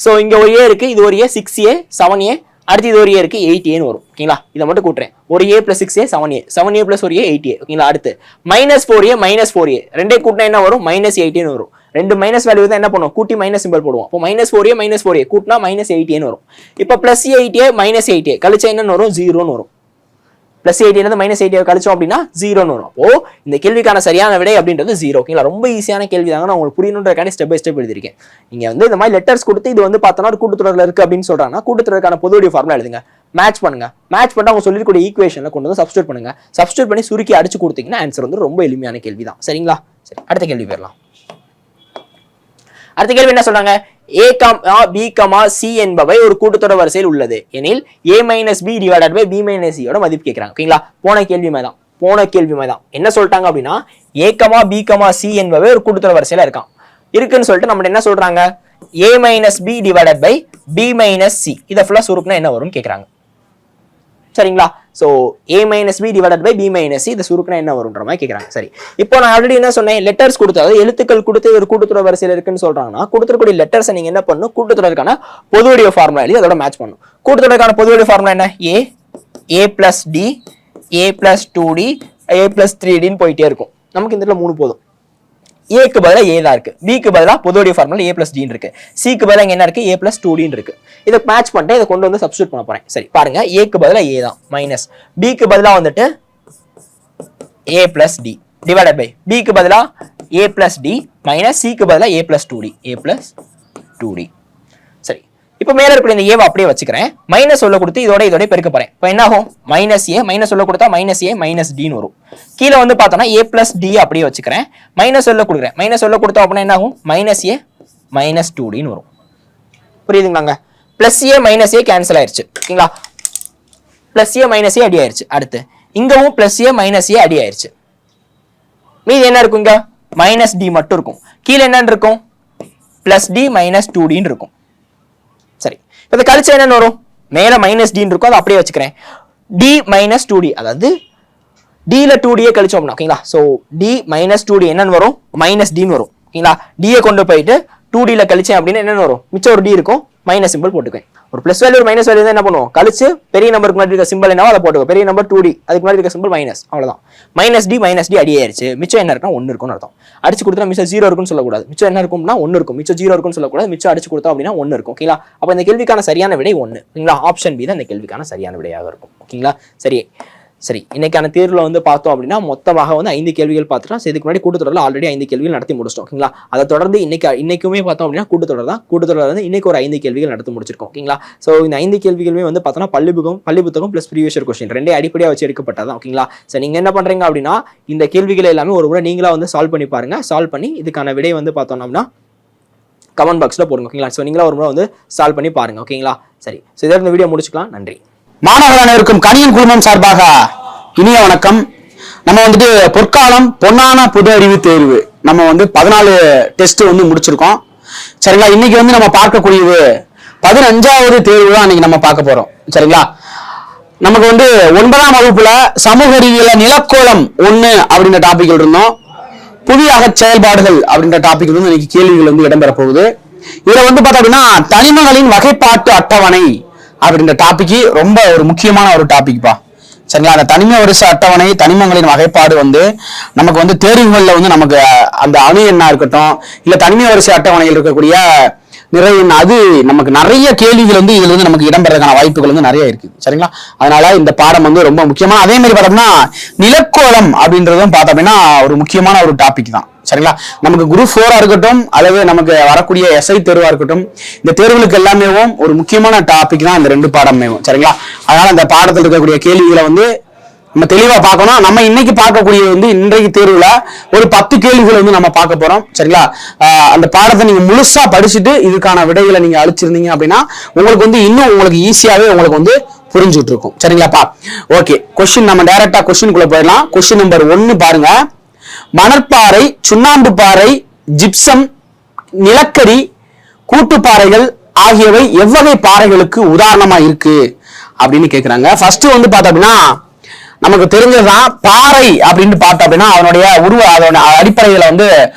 சோ இங்க ஒரு A இருக்கு, இது ஒரு A 6A 7A, அடுத்து இது ஒரு A இருக்கு 8A ன்னு வரும், ஓகேங்களா? இதை மட்டும் கூட்டுறேன். ஒரு A plus 6A 7A, 7A plus ஒரு A 8A, ஓகேங்களா? அடுத்து -4A ரெண்டே கூட்டினா என்ன வரும், -8A ன்னு வரும். ரெண்டு மைனஸ் வேல்யூ தான் என்ன பண்ணுவோம், கூட்டி மைனஸ் சிம்பிள் போடுவோம். அப்போ -4A கூட்டினா -8A ன்னு வரும். இப்போ +8A -8A கழிச்சா என்ன வரும், 0 ன்னு வரும். +8A இருந்து -8A கழிச்சோம் அப்படின்னா 0 ன்னு வரும். அப்போ இந்த கேள்விக்கான சரியான விடை அப்படின்றது 0, ஓகேங்களா? ரொம்ப ஈஸியான கேள்வி தாங்க, நான் உங்களுக்கு புரியணுன்றதுக்காண்டி ஸ்டெப் பை ஸ்டெப் எழுதிருக்கேன். நீங்க வந்து இந்த மாதிரி லெட்டர்ஸ் கொடுத்து இது வந்து பார்த்தோன்னா ஒரு கூட்டுத்தொடர்ல இருக்கு அப்படின்னு சொல்றாங்கன்னா கூட்டுத்தொடருக்கான பொது வடிவ ஃபார்முலா எழுதுங்க, மேட்ச் பண்ணுங்க. மேட்ச் பண்ணா அவங்க சொல்லிருக்கூடிய ஈக்குவேஷன்ல கொண்டு வந்து சப்ஸ்டிட்யூட் பண்ணுங்க. சப்ஸ்டிட்யூட் பண்ணி சுருக்கி அடிச்சு கொடுத்தீங்கன்னா ஆன்சர் வந்து ரொம்ப எளிமையான கேள்வி தான், சரிங்களா? சரி, அடுத்த கேள்வி போயிடலாம். அடுத்த கேள்வி என்ன சொல்றாங்க, A, B, C என்பவை ஒரு கூட்டுத்தொடர் வரிசையில் உள்ளது எனில் A minus B divided by B minus C யோட மதிப்பு கேட்கறாங்க, ஓகேங்களா? போன கேள்வி மாதிரி தான். போன கேள்வி மாதிரி தான். என்ன சொல்லிட்டாங்க அப்படின்னா A, B, C என்பவை ஒரு கூட்டுத்தொடர் வரிசையில இருக்கான் இருக்குன்னு சொல்லிட்டு நம்ம என்ன சொல்றாங்க, A minus B divided by B minus C இதை ஃபுல்லா சுருக்குனா என்ன வரும்னு கேக்குறாங்க. சரிங்களா? So A minus B divided by B minus C இதை சுருக்குனா என்ன வரும்ன்ற மாதிரி கேக்குறாங்க. சரி, இப்போ நான் ஆல்ரெடி என்ன சொன்னேன், லெட்டர்ஸ் கொடுத்து, அதாவது எழுத்துக்கள் கொடுத்து ஒரு கூட்டுத்தொடர் வரிசையில இருக்குன்னு சொல்றாங்கன்னா கொடுத்துக்கூடிய லெட்டர்ஸை நீங்க என்ன பண்ணணும், கூட்டுத்தொடருக்கான பொது வடிவ ஃபார்முலா எழுதி அதோட மேட்ச் பண்ணணும். கூட்டுத்தொடருக்கான பொது வடிவ ஃபார்முலா என்ன, A plus D A plus 2D A plus 3D போயிட்டே இருக்கும். நமக்கு இந்த இடத்துல 3 போதும். ஏக்கு பதிலா A தான் இருக்கு, பிக்கு பதிலா பொதுவடிய ஃபார்முலா A plus D இருக்கு, சிக்கு பதிலா இங்க என்ன இருக்கு A plus 2D இருக்கு. இதை மேட்ச் பண்ணிட்டு இதை கொண்டு வந்து சப்ஸ்டிட்யூட் பண்ண போறேன். சரி பாருங்க, ஏக்கு பதிலா A தான் மைனஸ் பிக்கு பதிலா வந்துட்டு A plus D divided by பிக்கு பதிலா A plus D மைனஸ் சிக்கு பதிலா A plus 2D A plus 2D. சரி, இப்போ மேல இருக்கிற இந்த ஏவை அப்படியே வச்சுக்கிறேன், மைனஸ் சொல்ல கொடுத்து இதோட பெருக்க போறேன். இப்போ என்ன ஆகும், மைனஸ் ஏ மைனஸ் சொல்ல கொடுத்தா மைனஸ் ஏ மைனஸ் டின்னு வரும். கீழே வந்து பார்த்தோம்னா A plus D அப்படியே வச்சுக்கிறேன், மைனஸ் சொல்ல கொடுக்குறேன், மைனஸ் சொல்ல கொடுத்தோம் அப்படின்னா என்ன ஆகும், மைனஸ் ஏ மைனஸ் 2Dன்னு வரும். புரியுதுங்களாங்க? Plus A minus A cancel ஆயிருச்சு. ஓகேங்களா? பிளஸ் ஏ மைனஸ் ஏ அடி ஆயிருச்சு. அடுத்து இங்கவும் பிளஸ் ஏ மைனஸ் ஏ அடி ஆயிருச்சு. மீதி என்ன இருக்கும், இங்க மைனஸ் டி மட்டும் இருக்கும். கீழே என்னன்னு இருக்கும், பிளஸ் டி மைனஸ் 2Dன்னு இருக்கும். சரி, இதை கழிச்சு என்னன்னு வரும், மேல மைனஸ் டி இருக்கும், அதை அப்படியே வச்சுக்கிறேன். டி மைனஸ் 2D, அதாவது டில 2D கழிச்சோம் அப்படின்னா ஓகேங்களா. சோ டி மைனஸ் 2D என்னன்னு வரும், மைனஸ் டின்னு வரும். ஓகேங்களா? டியை கொண்டு போயிட்டு 2Dல கழிச்சேன் அப்படின்னு என்னன்னு வரும், மிச்சம் ஒரு டி இருக்கும், மைனஸ் சிம்பிள் போட்டுக்குவேன். ஒரு பிளஸ் வேல்யூ ஒரு மைனஸ் வேல்யூ என்ன பண்ணுவோம், கழிச்சு பெரிய நம்பருக்கு முன்னாடி இருக்க சிம்பிள் என்னவோ அதை போட்டுக்கோ. பெரிய நம்பர் 2D, அதுக்கு முன்னாடி இருக்க சிம்பிள் மைனஸ், அவ்வளவுதான். மைனஸ் டி அடி ஆயிருச்சு. மிச்சம் என்ன இருக்குன்னா 1 இருக்கும்னு அர்த்தம். அடிச்சு கொடுத்தா மிச்சம் 0 இருக்குன்னு சொல்லக்கூடாது. மிச்சம் என்ன இருக்கும்னா 1 இருக்கும். மிச்சம் 0 இருக்குன்னு சொல்லக்கூடாது. மிச்சம் அடிச்சு கொடுத்தோம் அப்படின்னா 1 இருக்கும். ஓகேங்களா? அப்ப இந்த கேள்விக்கான சரியான விடை 1. ஓகேங்களா? ஆப்ஷன் பி தான் இந்த கேள்விக்கான சரியான விடையாக இருக்கும். ஓகேங்களா? சரி, இன்னைக்கான தேர்வுல வந்து பார்த்தோம் அப்படின்னா மொத்தமாக வந்து 5 கேள்விகள் பார்த்துட்டோம். இதுக்கு முன்னாடி கூட்டுத்தொடரில் ஆல்ரெடி 5 கேள்விகள் நடத்தி முடிச்சிட்டோம். ஓகேங்களா? அதை தொடர்ந்து இன்னைக்குமே பார்த்தோம் அப்படின்னா கூட்டுத்தொடர் வந்து இன்னைக்கு ஒரு 5 கேள்விகள் நடத்தி முடிச்சிருக்கோம். ஓகேங்களா? ஸோ இந்த 5 கேள்விகளுமே வந்து பார்த்தோம்னா பள்ளி புத்தகம் பிளஸ் ப்ரீவியஸ் இயர் கொஸ்டின் ரெண்டே அடிப்படையாக வச்சு எடுக்கப்பட்டதான். ஓகேங்களா? ஸோ நீங்க என்ன பண்றீங்க அப்படின்னா இந்த கேள்விகளை எல்லாமே ஒரு முறை நீங்களா வந்து சால்வ் பண்ணி பாருங்க. சால்வ் பண்ணி இதுக்கான விடை வந்து பார்த்தோம் அப்படின்னா கமெண்ட் பாக்ஸ்ல போடுங்க. ஓகேங்களா? ஸோ நீங்களா ஒரு முறை வந்து சால்வ் பண்ணி பாருங்க. ஓகேங்களா? சரி, ஸோ இதோட இந்த வீடியோ முடிச்சுக்கலாம். நன்றி. மாணவர்கள் அனைவருக்கும் கணியன் குழுமம் சார்பாக இனிய வணக்கம். நம்ம வந்துட்டு பொற்காலம் பொன்னான பொது அறிவு தேர்வு நம்ம வந்து 14 டெஸ்ட் வந்து முடிச்சிருக்கோம். சரிங்களா? இன்னைக்கு வந்து நம்ம பார்க்கக்கூடியது 15வது தேர்வு தான் இன்னைக்கு நம்ம பார்க்க போறோம். சரிங்களா? நமக்கு வந்து 9ஆம் வகுப்புல சமூக அறிவியல நிலக்கோளம் 1 அப்படின்ற டாபிக் இருந்தோம். புதிய அகச் செயல்பாடுகள் அப்படின்ற டாபிக் வந்து இன்னைக்கு கேள்விகள் வந்து இடம்பெற போகுது. இதுல வந்து பார்த்தோம் அப்படின்னா தனிமங்களின் வகைப்பாட்டு அட்டவணை அப்படின்ற டாபிக் ரொம்ப ஒரு முக்கியமான ஒரு டாபிக்பா. சரிங்களா? அந்த தனிம வரிசை அட்டவணை தனிமங்களின் வகைப்பாடு வந்து நமக்கு வந்து தேர்வுகள்ல வந்து நமக்கு அந்த அணு எண்ணா இருக்கட்டும் இல்ல தனிம வரிசை அட்டவணையில் இருக்கக்கூடிய நிறைய அது நமக்கு நிறைய கேள்விகள் வந்து இதுல வந்து நமக்கு இடம்பெறதுக்கான வாய்ப்புகள் வந்து நிறைய இருக்கு. சரிங்களா? அதனால இந்த பாடம் வந்து ரொம்ப முக்கியமா. அதே மாதிரி பார்த்தோம்னா நிலக்கோளம் அப்படின்றதும் பார்த்தோம் அப்படின்னா ஒரு முக்கியமான ஒரு டாபிக் தான். சரிங்களா? நமக்கு குரூப் 4 இருக்கட்டும் அல்லது நமக்கு வரக்கூடிய SI தேர்வா இருக்கட்டும் இந்த தேர்வுகளுக்கு எல்லாமே ஒரு முக்கியமான டாபிக் தான் இந்த 2 பாடமே. சரிங்களா? அதனால இந்த பாடத்தில் இருக்கக்கூடிய கேள்விகளை வந்து நம்ம தெளிவா பார்க்கணும். நம்ம இன்னைக்கு பார்க்கக்கூடிய வந்து இன்றைக்கு தேர்வுல ஒரு 10 கேள்விகள் வந்து நம்ம பார்க்க போறோம். சரிங்களா? அந்த பாடத்தை நீங்க முழுசா படிச்சுட்டு இதுக்கான விடைகளை நீங்க அழிச்சிருந்தீங்க அப்படின்னா உங்களுக்கு வந்து இன்னும் உங்களுக்கு ஈஸியாவே உங்களுக்கு வந்து புரிஞ்சுட்டு இருக்கும். சரிங்களாப்பா? ஓகே, கொஸ்டின் நம்ம டைரக்டா கொஸ்டினுக்குள்ள போயிடலாம். கொஸ்டின் நம்பர் 1 பாருங்க. மணற்பாறை, சுண்ணாம்பு பாறை, ஜிப்சம், நிலக்கரி, கூட்டுப்பாறைகள் ஆகியவை எவ்வகை பாறைகளுக்கு உதாரணமா இருக்கு அப்படின்னு கேக்குறாங்க. ஃபர்ஸ்ட் வந்து பார்த்தோம் அப்படின்னா நமக்கு தெரிஞ்சதுதான் பாறை அப்படின்னு பார்த்தோம் அப்படின்னா அதனுடைய அதோட அடிப்படையில வந்து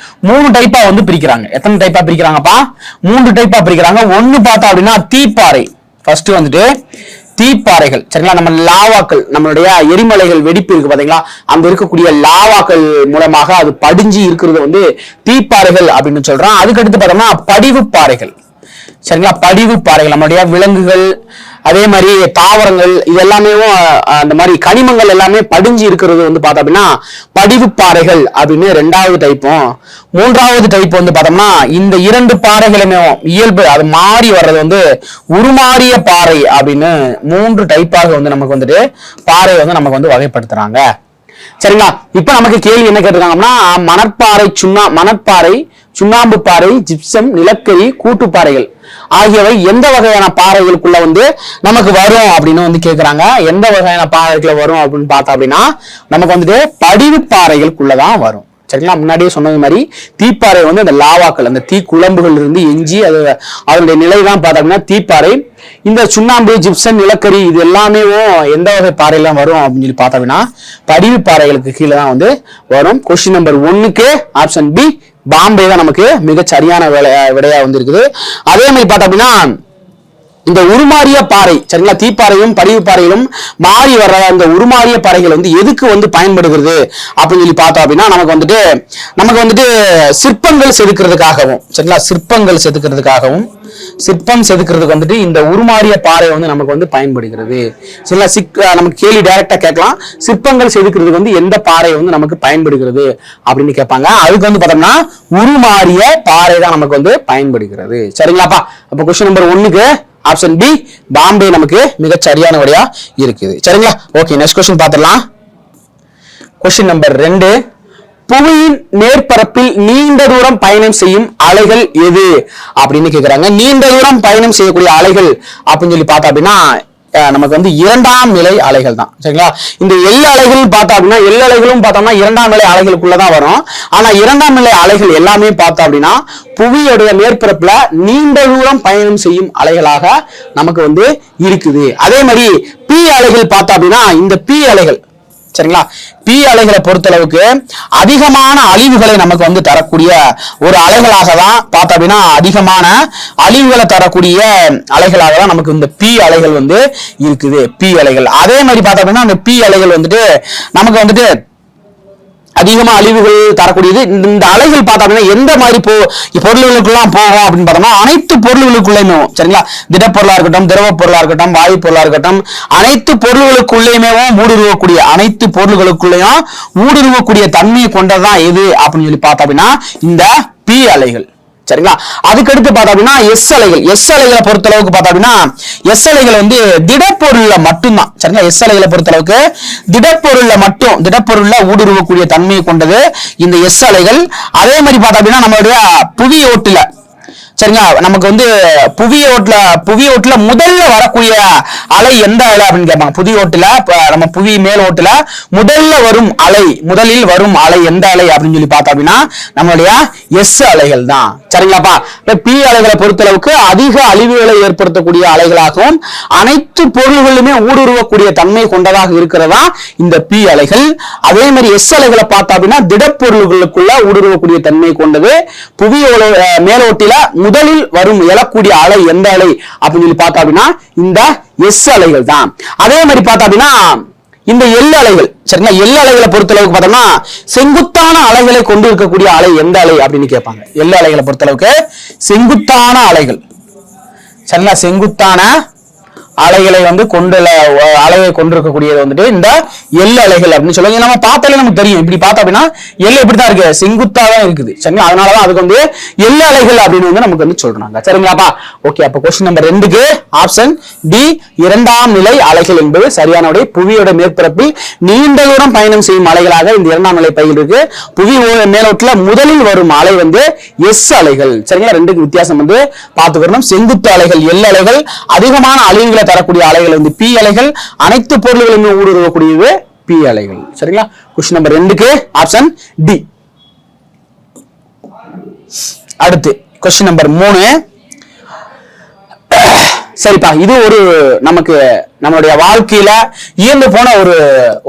3 டைப்பா வந்து பிரிக்கிறாங்க. எத்தனை டைப்பா பிரிக்கிறாங்கப்பா? 3 டைப்பா பிரிக்கிறாங்க. ஒன்னு பார்த்தோம் அப்படின்னா தீப்பாறை. ஃபர்ஸ்ட் வந்துட்டு தீப்பாறைகள். சரிங்களா? நம்ம லாவாக்கள் நம்மளுடைய எரிமலைகள் வெடிப்பு இருக்கு பாத்தீங்களா, அந்த இருக்கக்கூடிய லாவாக்கள் மூலமாக அது படிஞ்சு இருக்கிறது வந்து தீப்பாறைகள் அப்படின்னு சொல்றோம். அதுக்கு அடுத்து பார்த்தோம்னா படிவு பாறைகள். சரிங்களா? படிவு பாறைகள் நம்மளுடைய விலங்குகள் அதே மாதிரி தாவரங்கள் இது எல்லாமே அந்த மாதிரி கனிமங்கள் எல்லாமே படிஞ்சு இருக்கிறது வந்து பார்த்தோம் அப்படின்னா படிவு பாறைகள் அப்படின்னு 2வது டைப்பும். 3வது டைப் வந்து பார்த்தோம்னா இந்த 2 பாறைகளுமே இயல்பு அது மாறி வர்றது வந்து உருமாறிய பாறை அப்படின்னு 3 டைப்பாக வந்து நமக்கு வந்துட்டு பாறை வந்து நமக்கு வந்து வகைப்படுத்துறாங்க. சரிங்களா? இப்ப நமக்கு கேள்வி என்ன கேட்டிருக்காங்கன்னா, மணற்பாறை, சுண்ணாம்பு பாறை, ஜிப்சம், நிலக்கரி, கூட்டுப்பாறைகள் ஆகியவை எந்த வகையான பாறைகளுக்குள்ள வந்து நமக்கு வரும் அப்படின்னு வந்து கேக்குறாங்க. எந்த வகையான பாறைக்குள்ள வரும் அப்படின்னு பார்த்தா அப்படின்னா நமக்கு வந்துட்டு படிவு பாறைகளுக்குள்ளதான் வரும். சரிங்களா? முன்னாடியே சொன்னது மாதிரி தீப்பாறை வந்து அந்த லாவாக்கள், அந்த தீ குழம்புகள் இருந்து எஞ்சி அதனுடைய நிலை தான் பார்த்தோம்னா தீப்பாறை. இந்த சுண்ணாம்பு, ஜிப்சன், நிலக்கரி இது எல்லாமே எந்த வகை பாறையெல்லாம் வரும் அப்படின்னு சொல்லி பார்த்தோம்னா படிவு பாறைகளுக்கு கீழே தான் வந்து வரும். கொஸ்டின் நம்பர் 1க்கு ஆப்ஷன் பி பாம்பே தான் நமக்கு மிக சரியான விடையா வந்து இருக்குது. அதே மாதிரி பார்த்தோம் அப்படின்னா இந்த உருமாறிய பாறை, சரிங்களா, தீப்பாறையும் படிவு பாறைகளும் மாறி வர்ற அந்த உருமாறிய பாறைகள் வந்து எதுக்கு வந்து பயன்படுகிறது அப்படின்னு சொல்லி பார்த்தோம் அப்படின்னா நமக்கு வந்துட்டு சிற்பங்கள் செதுக்கிறதுக்காகவும், சரிங்களா, சிற்பம் செதுக்கிறதுக்கு வந்துட்டு இந்த உருமாறிய பாறை வந்து நமக்கு வந்து பயன்படுகிறது. சரிங்களா? நமக்கு கேள்வி டைரக்டா கேட்கலாம், சிற்பங்கள் செதுக்கிறதுக்கு வந்து எந்த பாறை வந்து நமக்கு பயன்படுகிறது அப்படின்னு கேட்பாங்க. அதுக்கு வந்து பார்த்தோம்னா உருமாறிய பாறை தான் நமக்கு வந்து பயன்படுகிறது. சரிங்களாப்பா? அப்ப கொஸ்டின் நம்பர் 1க்கு ஆப்ஷன் பி பாம்பே நமக்கு மிக சரியான விடையா இருக்குது. சரிங்களா? ஓகே, நெக்ஸ்ட் கொஸ்டின் பார்த்துடலாம். கொஸ்டின் நம்பர் 2, புவியின் மேற்பரப்பில் நீண்ட தூரம் பயணம் செய்யும் அலைகள் எது அப்படின்னு கேக்குறாங்க. நீண்ட தூரம் பயணம் செய்யக்கூடிய அலைகள் அப்படின்னு சொல்லி பார்த்தா அப்படின்னா நமக்கு வந்து 2ஆம் நிலை அலைகள் தான். சரிங்களா? இந்த எல் அலைகள் பார்த்தா அப்படின்னா எல் அலைகளும் பார்த்தோம்னா 2ஆம் நிலை அலைகளுக்குள்ளதான் வரும். ஆனா 2ஆம் நிலை அலைகள் எல்லாமே பார்த்தா அப்படின்னா புவியுடைய மேற்பரப்புல நீண்ட தூரம் பயணம் செய்யும் அலைகளாக நமக்கு வந்து இருக்குது. அதே மாதிரி பி அலைகள் பார்த்தா அப்படின்னா இந்த பி அலைகள், சரிங்களா, பி அலைகளை பொறுத்தளவுக்கு அதிகமான அழிவுகளை நமக்கு வந்து தரக்கூடிய ஒரு அலைகளாக தான் பார்த்தோம் அப்படின்னா அதிகமான அழிவுகளை தரக்கூடிய அலைகளாக தான் நமக்கு இந்த பி அலைகள் வந்து இருக்குது. பி அலைகள் அதே மாதிரி பார்த்தோம் அப்படின்னா அந்த பி அலைகள் வந்துட்டு நமக்கு வந்துட்டு அதிகமா அழிவுகள் தரக்கூடியது. இந்த அலைகள் பார்த்தோம் அப்படின்னா எந்த மாதிரி பொருள்களுக்குலாம் போகும் அப்படின்னு பார்த்தோம்னா அனைத்து பொருள்களுக்குள்ளேயுமே, சரிங்களா, திடப்பொருளா இருக்கட்டும், திரவ பொருளா இருக்கட்டும், வாயு பொருளா இருக்கட்டும், அனைத்து பொருள்களுக்குள்ளேயுமே அனைத்து பொருள்களுக்குள்ளேயும் ஊடுருவக்கூடிய தன்மையை கொண்டதான் எது அப்படின்னு சொல்லி பார்த்தோம் அப்படின்னா இந்த பி அலைகள். சரிங்களா? அதுக்கடுத்து பார்த்தோம் அப்படின்னா எஸ் அலைகளை பொறுத்தளவுக்கு பார்த்தோம் அப்படின்னா எஸ் அலைகள் வந்து திடப்பொருள்ல மட்டும்தான். சரிங்களா? எஸ் அலைகளை பொறுத்தளவுக்கு திடப்பொருள்ல ஊடுருவக்கூடிய தன்மையை கொண்டது இந்த எஸ் அலைகள். அதே மாதிரி பார்த்தோம் அப்படின்னா நம்மளுடைய புவியோட்டுல, சரிங்களா, நமக்கு வந்து புவியோட்டுல முதல்ல வரக்கூடிய அலை எந்த அலை அப்படின்னு கேட்பாங்க. நம்ம புவி மேல் ஓட்டுல முதலில் வரும் அலை எந்த அலை அப்படின்னு சொல்லி பார்த்தோம் அப்படின்னா நம்மளுடைய எஸ் அலைகள் தான். சரிங்களாப்பா? பி அலைகளை பொறுத்தளவுக்கு அதிக அழிவுகளை ஏற்படுத்தக்கூடிய அலைகளாகவும் அனைத்து பொருள்களுமே ஊடுருவக்கூடிய தன்மை கொண்டதாக இருக்கிறதா இந்த பி அலைகள். அதே மாதிரி எஸ் அலைகளை பார்த்தோம் அப்படின்னா திடப்பொருள்களுக்குள்ள ஊடுருவக்கூடிய தன்மை கொண்டது. புவியோட மேலோட்டில முதலில் எழக்கூடிய அலை எந்த அலை அப்படின்னு சொல்லி பார்த்தோம் அப்படின்னா இந்த எஸ் அலைகள் தான். அதே மாதிரி பார்த்தோம் அப்படின்னா இந்த எல் அலைகள், சரிங்களா, எல் அலைகளை பொறுத்தளவுக்கு பார்த்தோம்னா செங்குத்தான அலைகளை கொண்டு இருக்கக்கூடிய அலை எந்த அலை அப்படின்னு கேட்பாங்க. எல் அலைகளை பொறுத்தளவுக்கு செங்குத்தான அலைகள், சரிங்களா, செங்குத்தான அலைகளை வந்து அலையை கொண்டிருக்கக்கூடியது வந்துட்டு இந்த எல் அலைகள் அப்படின்னு சொல்லுவாங்க. நம்ம பார்த்தாலே நமக்கு தெரியும், இப்படி பார்த்தோம் அப்படின்னா எல் எப்படிதான் இருக்கு, செங்குத்தா தான் இருக்குது. சரிங்களா? அதனாலதான் அதுக்கு வந்து எல் அலைகள் அப்படின்னு வந்து நமக்கு வந்து சொல்றாங்க. சரிங்களாப்பா? ஓகே, அப்ப கொஸ்டின் நம்பர் 2க்கு ஆப்ஷன் டி 2ஆம் நிலை அலைகள் என்பது சரியான விடை. புவியோட மேற்பரப்பில் நீண்ட தூரம் பயணம் செய்யும் அலைகளாக இந்த 2ஆம் நிலை பகுதி இருக்கு. புவி மேலோட்டுல முதலில் வரும் அலை வந்து எஸ் அலைகள். சரிங்களா? ரெண்டுக்கு வித்தியாசம் வந்து பார்த்துக்கணும். செங்குத்து அலைகள் எல் அலைகள், அதிகமான அழிவுகளை தரக்கூடிய அலைகள் வந்து பி அலைகள், அனைத்து பொருள்களுமே ஊடுருவக்கூடியது பி அலைகள். சரிங்களா? கொஸ்டின் நம்பர் 2க்கு ஆப்ஷன் டி. அடுத்து கொஸ்டின் நம்பர் 3. சரிப்பா, இது ஒரு நமக்கு நம்மளுடைய வாழ்க்கையில இயந்து போன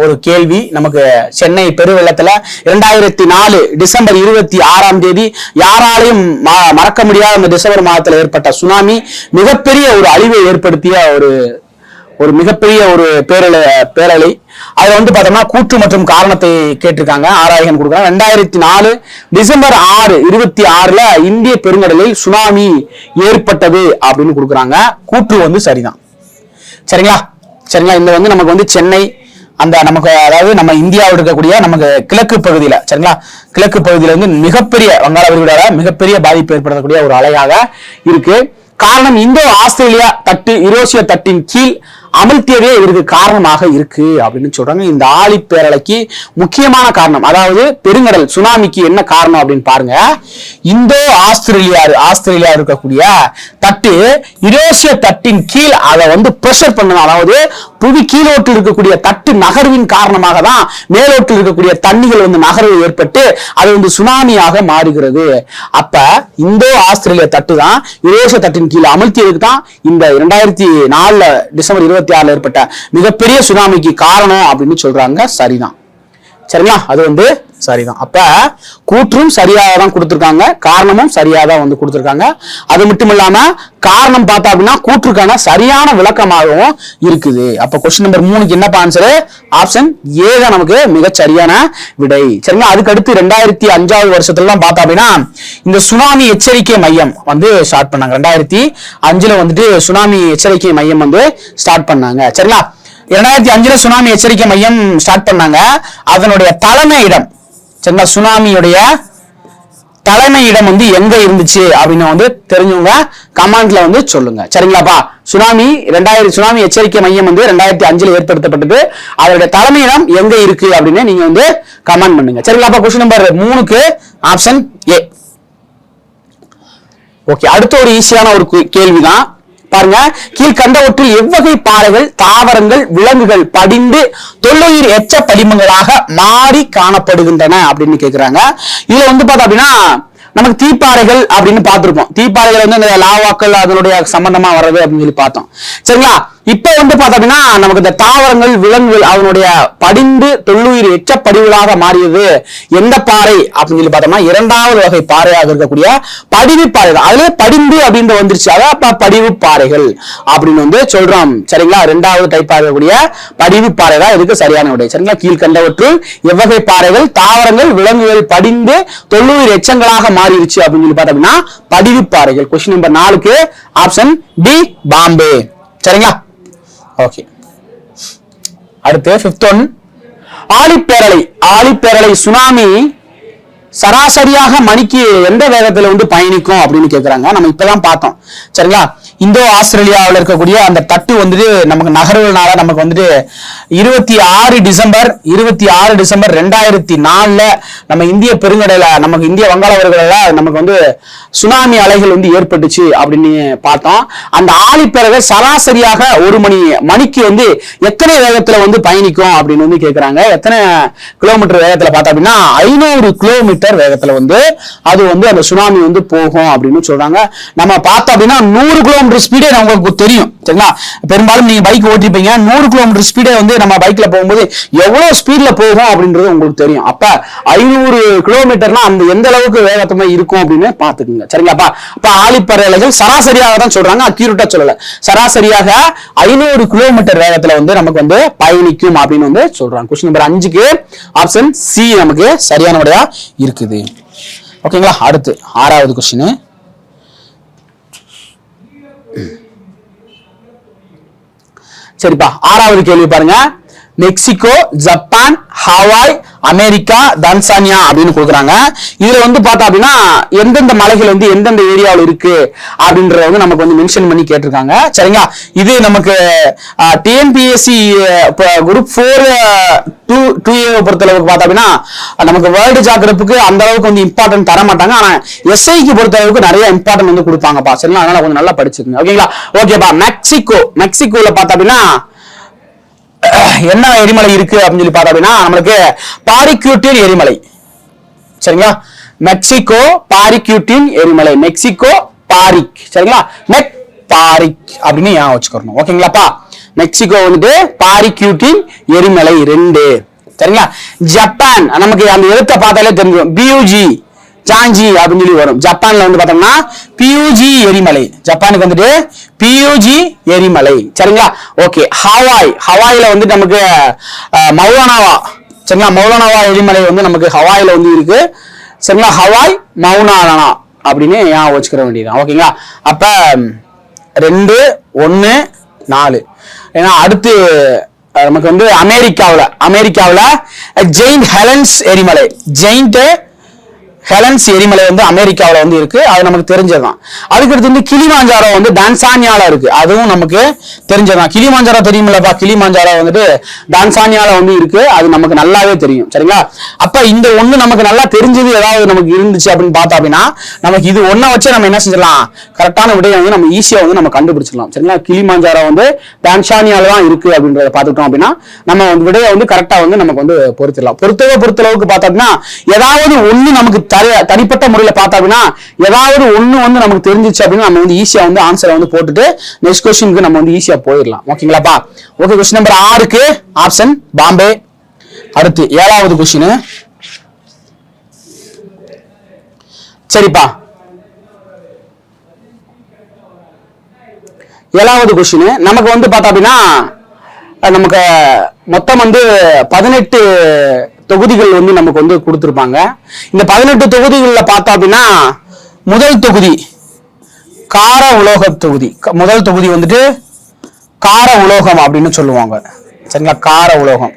ஒரு கேள்வி. நமக்கு சென்னை பெருவெள்ளத்துல 2004 டிசம்பர் 26ஆம் தேதி யாராலையும் மறக்க முடியாத அந்த டிசம்பர் மாதத்துல ஏற்பட்ட சுனாமி மிகப்பெரிய ஒரு அழிவை ஏற்படுத்திய ஒரு மிகப்பெரிய ஒரு பேரலை. அதுல வந்து பார்த்தோம்னா கூற்று மற்றும் காரணத்தை கேட்டிருக்காங்க, ஆராய்ச்சி கொடுக்குறாங்க. 2004 டிசம்பர் 26 இந்திய பெருங்கடலில் சுனாமி ஏற்பட்டது அப்படின்னு கொடுக்குறாங்க. கூற்று வந்து சரிதான். சரிங்களா? இந்த வந்து நமக்கு வந்து சென்னை அந்த நமக்கு அதாவது நம்ம இந்தியாவில் இருக்கக்கூடிய நமக்கு கிழக்கு பகுதியில, சரிங்களா, கிழக்கு பகுதியில வந்து மிகப்பெரிய வங்காள விரிகுடால மிகப்பெரிய பாதிப்பு ஏற்படுத்தக்கூடிய ஒரு அலையாக இருக்கு. காரணம் இந்தோ ஆஸ்திரேலியா யுரேசியா தட்டின் கீழ் அமிழ்த்தியவே இதற்கு காரணமாக இருக்கு அப்படின்னு சொல்றாங்க. இந்த ஆழிப்பேரலைக்கு முக்கியமான காரணம், அதாவது பெருங்கடல் சுனாமிக்கு என்ன காரணம் அப்படின்னு பாருங்க. இந்தோ ஆஸ்திரேலியா இருக்கக்கூடிய தட்டு யுரேசிய தட்டின் கீழ் அதை வந்து பிரஷர் பண்ணணும். அதாவது புவி கீழோட்டில் இருக்கக்கூடிய தட்டு நகர்வின் காரணமாக தான் மேலோட்டில் இருக்கக்கூடிய தண்ணிகள் வந்து நகர்வு ஏற்பட்டு அது வந்து சுனாமியாக மாறுகிறது. அப்ப இந்தோ ஆஸ்திரேலிய தட்டு தான் யுரேசிய தட்டின் கீழ் அமிழ்த்தியதுக்கு தான் இந்த 2004 டிசம்பர் 26 ஏற்பட்ட மிகப்பெரிய சுனாமிக்கு காரணம் அப்படின்னு சொல்றாங்க. சரிதான், சரிங்களா? அது வந்து சரிதான். அப்ப கூற்றும் சரியாக தான் கொடுத்திருக்காங்க, காரணமும் சரியாக தான் வந்து கொடுத்திருக்காங்க. அது மட்டும் இல்லாம காரணம் பார்த்தா அப்படின்னா கூற்றுக்கான சரியான விளக்கமாகவும் இருக்குது. அப்ப கொஸ்டின் நம்பர் 3க்கு என்னப்பா ஆன்சரு? ஆப்ஷன் ஏ தான் நமக்கு மிக சரியான விடை. சரிங்களா? அதுக்கு அடுத்து 2005 வருஷத்துல தான் பார்த்தா அப்படின்னா இந்த சுனாமி எச்சரிக்கை மையம் வந்து ஸ்டார்ட் பண்ணாங்க. 2005 வந்துட்டு சுனாமி எச்சரிக்கை மையம் வந்து ஸ்டார்ட் பண்ணாங்க. சரிங்களா? 2005 சுனாமி எச்சரிக்கை மையம் ஸ்டார்ட் பண்ணாங்க. அதனுடைய தலைமையிடம், சரிங்களா, சுனாமியுடைய தலைமையிடம் வந்து எங்க இருந்துச்சு அப்படின்னு வந்து தெரிஞ்சவங்க கமெண்ட்ல வந்து சொல்லுங்க. சரிங்களாப்பா? சுனாமி எச்சரிக்கை மையம் வந்து 2005 ஏற்படுத்தப்பட்டது. அதனுடைய தலைமையிடம் எங்க இருக்கு அப்படின்னு நீங்க வந்து கமெண்ட் பண்ணுங்க. சரிங்களாப்பா? கொஸ்டின் நம்பர் 3க்கு ஆப்ஷன் ஏ. ஓகே, அடுத்த ஒரு ஈஸியான ஒரு கேள்விதான் பாருங்க. கீழ்கண்டவற்றில் எவ்வகை பாறைகள், தாவரங்கள், விலங்குகள் படிந்து தொல்லுயிர் எச்ச படிமங்களாக மாறி காணப்படுகின்றன அப்படின்னு கேக்குறாங்க. இதுல வந்து பார்த்தா அப்படின்னா நமக்கு தீப்பாறைகள் அப்படின்னு பார்த்திருப்போம். தீப்பாறைகள் வந்து இந்த லாவாக்கள் அதனுடைய சம்பந்தமா வர்றது அப்படின்னு சொல்லி பார்த்தோம். சரிங்களா? இப்ப வந்து பார்த்தா அப்படின்னா நமக்கு இந்த தாவரங்கள், விலங்குகள் அதனுடைய படிந்து தொல்லுயிர் எச்ச படிவுகளாக மாறியது எந்த பாறை அப்படின்னு சொல்லி பார்த்தோம்னா 2வது வகை பாறையாக இருக்கக்கூடிய படிவு பாறை தான். அதுல படிந்து அப்படின்னு வந்துருச்சு, அதான் படிவு பாறைகள் அப்படின்னு வந்து சொல்றோம். சரிங்களா? 2வது டைப் ஆகக்கூடிய படிவு பாறை தான் இதுக்கு சரியான விடை. சரிங்களா? கீழ்கண்டவற்றுள் எவ்வகை பாறைகள், தாவரங்கள், விலங்குகள் படிந்து தொல்லுயிர் எச்சங்களாக மாறிடுச்சு அப்படின்னு சொல்லி பார்த்தா அப்படின்னா படிவு பாறைகள். கொஸ்டின் நம்பர் 4க்கு ஆப்ஷன் டி பாம்பே. சரிங்களா? ஓகே, அடுத்து 5th ஒன். ஆழிப்பேரலை சுனாமி சராசரியாக மணிக்கு எந்த வேகத்துல வந்து பயணிக்கும் அப்படின்னு கேக்குறாங்க. நம்ம இப்பதான் பார்த்தோம். சரிங்களா? இந்தோ ஆஸ்திரேலியாவில் இருக்கக்கூடிய அந்த தட்டு வந்துட்டு நமக்கு நகர்வுனால நமக்கு வந்துட்டு 26 டிசம்பர் 2004 நம்ம இந்திய பெருங்கடல, நமக்கு இந்திய வங்காள விரிகுடால நமக்கு வந்து சுனாமி அலைகள் வந்து ஏற்பட்டுச்சு அப்படின்னு பார்த்தோம். அந்த ஆழிப்பேரலை சராசரியாக ஒரு மணிக்கு வந்து எத்தனை வேகத்துல வந்து பயணிக்கும் அப்படின்னு வந்து கேக்குறாங்க. எத்தனை கிலோமீட்டர் வேகத்துல பார்த்தா அப்படின்னா 500 கிலோமீட்டர் வேகத்துல வந்து அது வந்து அந்த சுனாமி வந்து போகும் அப்படின்னு சொல்றாங்க. நம்ம பார்த்தோம் அப்படின்னா 100 கிலோமீட்டர் ஸ்பீடே நமக்கு தெரியும். சரிங்களா? பெரும்பாலும் நீங்க பைக் ஓட்டிருப்பீங்க. 100 கிலோமீட்டர் ஸ்பீடே வந்து நம்ம பைக்ல போகும்போது எவ்வளவு ஸ்பீட்ல போகும் அப்படின்றது உங்களுக்கு தெரியும். அப்ப 500 கிலோமீட்டர்னா அந்த எந்த அளவுக்கு வேகத்தமா இருக்கும் அப்படின்னு பாத்துக்கோங்க. சரிங்களாப்பா? அப்ப ஆழிப்பேரலைகள் சராசரியாக தான் சொல்றாங்க, அக்யூரேட்டா சொல்லல. சராசரியாக 500 கிலோமீட்டர் வேகத்துல வந்து நமக்கு வந்து பயணிக்கும் அப்படின்னு வந்து சொல்றாங்க. கொஸ்டின் நம்பர் 5க்கு ஆப்ஷன் சி நமக்கு சரியான விடையா இருக்குது. ஓகேங்களா? அடுத்து 6வது கொஸ்டின். சரிப்பா, 6வது கேள்வி பாருங்க. Mexico, Japan, Hawaii, America, Tanzania அப்படின்னு கொடுக்குறாங்க. இதுல வந்து பார்த்தா அப்படின்னா எந்தெந்த மலைகள் வந்து எந்தெந்த ஏரியாவில் இருக்கு அப்படின்றத வந்து நமக்கு வந்து மென்ஷன் பண்ணி கேட்டிருக்காங்க. சரிங்களா? இது நமக்கு டிஎன்பிஎஸ்சி குரூப் 4 பொறுத்தளவுக்கு பார்த்தா அப்படின்னா நமக்கு வேர்ல்டு ஜாகிரபிக்கு அந்த அளவுக்கு வந்து இம்பார்ட்டன்ட் தர மாட்டாங்க. ஆனா எஸ்ஐக்கு பொறுத்த அளவுக்கு நிறைய இம்பார்ட்டன்ட் வந்து கொடுப்பாங்கப்பா. சரிங்களா? அதனால கொஞ்சம் நல்லா படிச்சுக்கோங்க. ஓகேங்களா? ஓகேப்பா. மெக்சிகோல பார்த்தா அப்படின்னா என்ன எரிமலை இருக்கு அப்படின்னு சொல்லி பார்த்தா அப்படின்னா நம்மளுக்கு பாரிக்யூட்டின் எரிமலை. சரிங்களா? மெக்சிகோ பாரிக்யூட்டின் எரிமலை. மெக்சிகோ பாரிக். சரிங்களா? பாரிக் அப்படின்னு ஞாபகம் வச்சுக்கணும். ஓகேங்களாப்பா? மெக்சிகோ வந்துட்டு பாரிக்யூட்டின் எரிமலை 2. சரிங்களா? ஜப்பான் நமக்கு அந்த எழுத்தை பார்த்தாலே தெரிஞ்சிடும். பியூஜி ஜாஞ்சி அப்படின்னு சொல்லி வரும். ஜப்பான்ல வந்து பார்த்தோம்னா பியூஜி எரிமலை. ஜப்பானுக்கு வந்துட்டு பியூஜி எரிமலை. சரிங்களா? ஓகே. ஹவாயில வந்து நமக்கு மௌலானாவா. சரிங்களா? மௌலானாவா எரிமலை வந்து நமக்கு ஹவாயில வந்து இருக்கு. சரிங்களா? ஹவாய் மௌலானா அப்படின்னு ஞாபகம் வச்சுக்கிற வேண்டியது. ஓகேங்களா? அப்ப 2, 1, 4. ஏன்னா அடுத்து நமக்கு வந்து அமெரிக்காவில் ஜெயிண்ட் ஹெலன்ஸ் எரிமலை. ஜெயிண்ட் ஹெலன்ஸ் எரிமலை வந்து அமெரிக்காவில் வந்து இருக்கு, அது நமக்கு தெரிஞ்சதுதான். அதுக்கடுத்து வந்து கிளிமாஞ்சாரோ வந்து டான்சானியால இருக்கு, அதுவும் நமக்கு தெரிஞ்சதுதான். கிளிமாஞ்சாரோ தெரியுமில்லப்பா, கிளிமாஞ்சாரோ வந்துட்டு டான்சானியால வந்து இருக்கு, அது நமக்கு நல்லாவே தெரியும். சரிங்களா? அப்ப இந்த ஒண்ணு நமக்கு நல்லா தெரிஞ்சது ஏதாவது நமக்கு இருந்துச்சு அப்படின்னு பார்த்தா அப்படின்னா நமக்கு இது ஒன்ன வச்சு நம்ம என்ன செஞ்சிடலாம், கரெக்டான விடையை வந்து நம்ம ஈஸியா வந்து நம்ம கண்டுபிடிச்சிடலாம். சரிங்களா? கிளிமாஞ்சாரோ வந்து டான்சானியால தான் இருக்கு அப்படின்றத பார்த்துட்டோம் அப்படின்னா நம்ம வந்து விடையை வந்து கரெக்டா வந்து நமக்கு வந்து பொறுத்தளவுக்கு பார்த்தோம் அப்படின்னா ஏதாவது ஒண்ணு நமக்கு தனிப்பட்ட முறையில பார்த்தோம் அப்படின்னா ஏதாவது ஒண்ணு வந்து நமக்கு தெரிஞ்சிச்சு அப்படின்னா நம்ம வந்து ஈஸியா வந்து ஆன்சரை வந்து போட்டுட்டு நெக்ஸ்ட் கொஸ்டினுக்கு நம்ம வந்து ஈஸியா போயிடலாம். ஓகேங்களாப்பா? ஓகே, கொஸ்டின் நம்பர் 6க்கு ஆப்ஷன் பாம்பே. அடுத்து 7வது கொஸ்டின். சரிப்பா, 7வது கொஸ்டின் நமக்கு வந்து பார்த்தோம் அப்படின்னா நமக்கு மொத்தம் வந்து 18 தொகுதிகள் வந்து நமக்கு வந்து கொடுத்திருப்பாங்க. இந்த 18 தொகுதிகள்ல பார்த்தோம் அப்படின்னா முதல் தொகுதி கார உலோக தொகுதி. முதல் தொகுதி வந்துட்டு கார உலோகம் அப்படின்னு சொல்லுவாங்க. சரிங்களா? கார உலோகம்.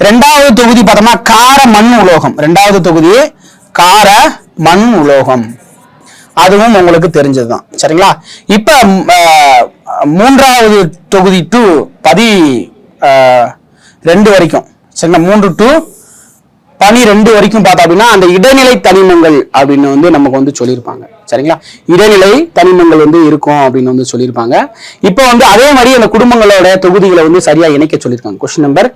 2வது தொகுதி பார்த்தோம்னா கார மண் உலோகம். 2வது தொகுதி கார மண் உலோகம், அதுவும் உங்களுக்கு தெரிஞ்சதுதான். சரிங்களா? இப்ப 3வது தொகுதி டு 12 வரைக்கும், சரிங்களா, 3 to 12 வரைக்கும் பார்த்தா அப்படின்னா அந்த இடைநிலை தனிமங்கள் அப்படின்னு வந்து நமக்கு வந்து சொல்லியிருப்பாங்க. சரிங்களா? இடைநிலை தனிமங்கள் வந்து இருக்கும் அப்படின்னு வந்து சொல்லியிருப்பாங்க. இப்போ வந்து அதே மாதிரி அந்த குடும்பங்களோட தொகுதிகளை வந்து சரியா இணைக்க சொல்லியிருக்காங்க கொஸ்டின் நம்பர்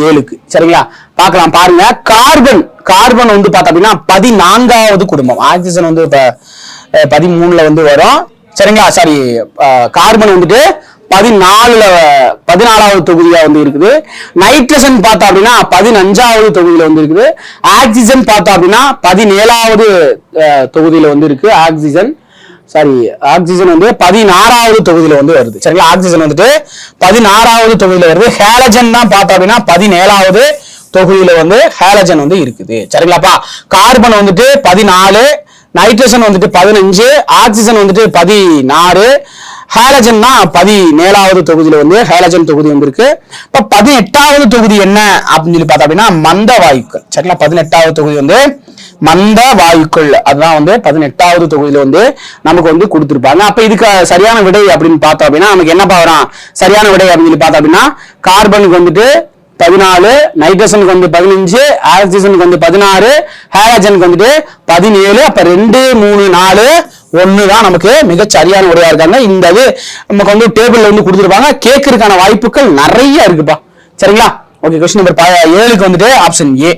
7க்கு. சரிங்களா? பார்க்கலாம், பாருங்க. கார்பன் வந்து பார்த்தா அப்படின்னா 14வது குடும்பம். ஆக்சிஜன் வந்து இப்ப 13ல வந்து வரும். சரிங்களா? சாரி, கார்பன் வந்துட்டு 14வது தொகுதியா வந்து இருக்குது. நைட்ரஜன் பார்த்தா அப்படின்னா 15வது தொகுதியில வந்து இருக்குது. ஆக்சிஜன் பார்த்தா அப்படின்னா 17வது தொகுதியில வந்து இருக்கு. ஆக்சிஜன் வந்து 16வது தொகுதியில வந்து வருது. சரிங்களா? ஆக்சிஜன் வந்துட்டு 16வது தொகுதியில வருது. ஹேலஜன் தான் பார்த்தா அப்படின்னா 17வது தொகுதியில வந்து ஹேலஜன் வந்து இருக்குது. சரிங்களாப்பா? கார்பன் வந்துட்டு 14, நைட்ரஜன் வந்துட்டு 15, ஆக்சிஜன் வந்துட்டு 16, ஹேலஜன் தான் 17வது தொகுதியில வந்து ஹேலஜன் தொகுதி வந்து இருக்கு. இப்ப 18வது தொகுதி என்ன அப்படின்னு சொல்லி பார்த்தா அப்படின்னா மந்த வாயுக்கள். சரிங்களா? 18வது தொகுதி வந்து மந்த வாயுக்கள், அதுதான் வந்து 18வது தொகுதியில வந்து நமக்கு வந்து கொடுத்திருப்பாங்க. அப்ப இதுக்கு சரியான விடை அப்படின்னு பார்த்தோம் அப்படின்னா நமக்கு என்ன பாக்குறோம், சரியான விடை அப்படின்னு சொல்லி பார்த்தோம் அப்படின்னா கார்பனுக்கு வந்துட்டு 14, நைட்ரஜனுக்கு வந்து 15, ஆக்சிஜனுக்கு வந்து 16, ஹேலஜனுக்கு வந்துட்டு 17. அப்ப 2, 3, 4, 1 தான் நமக்கு மிக சரியான விடையா இருக்காங்க. இந்த இது நமக்கு வந்து டேபிள்ல வந்து கொடுத்துருப்பாங்க. கேட்கறதுக்கான வாய்ப்புகள் நிறைய இருக்குப்பா. சரிங்களா? ஓகே, கொஸ்டின் நம்பர் 7க்கு வந்துட்டு ஆப்ஷன் ஏ.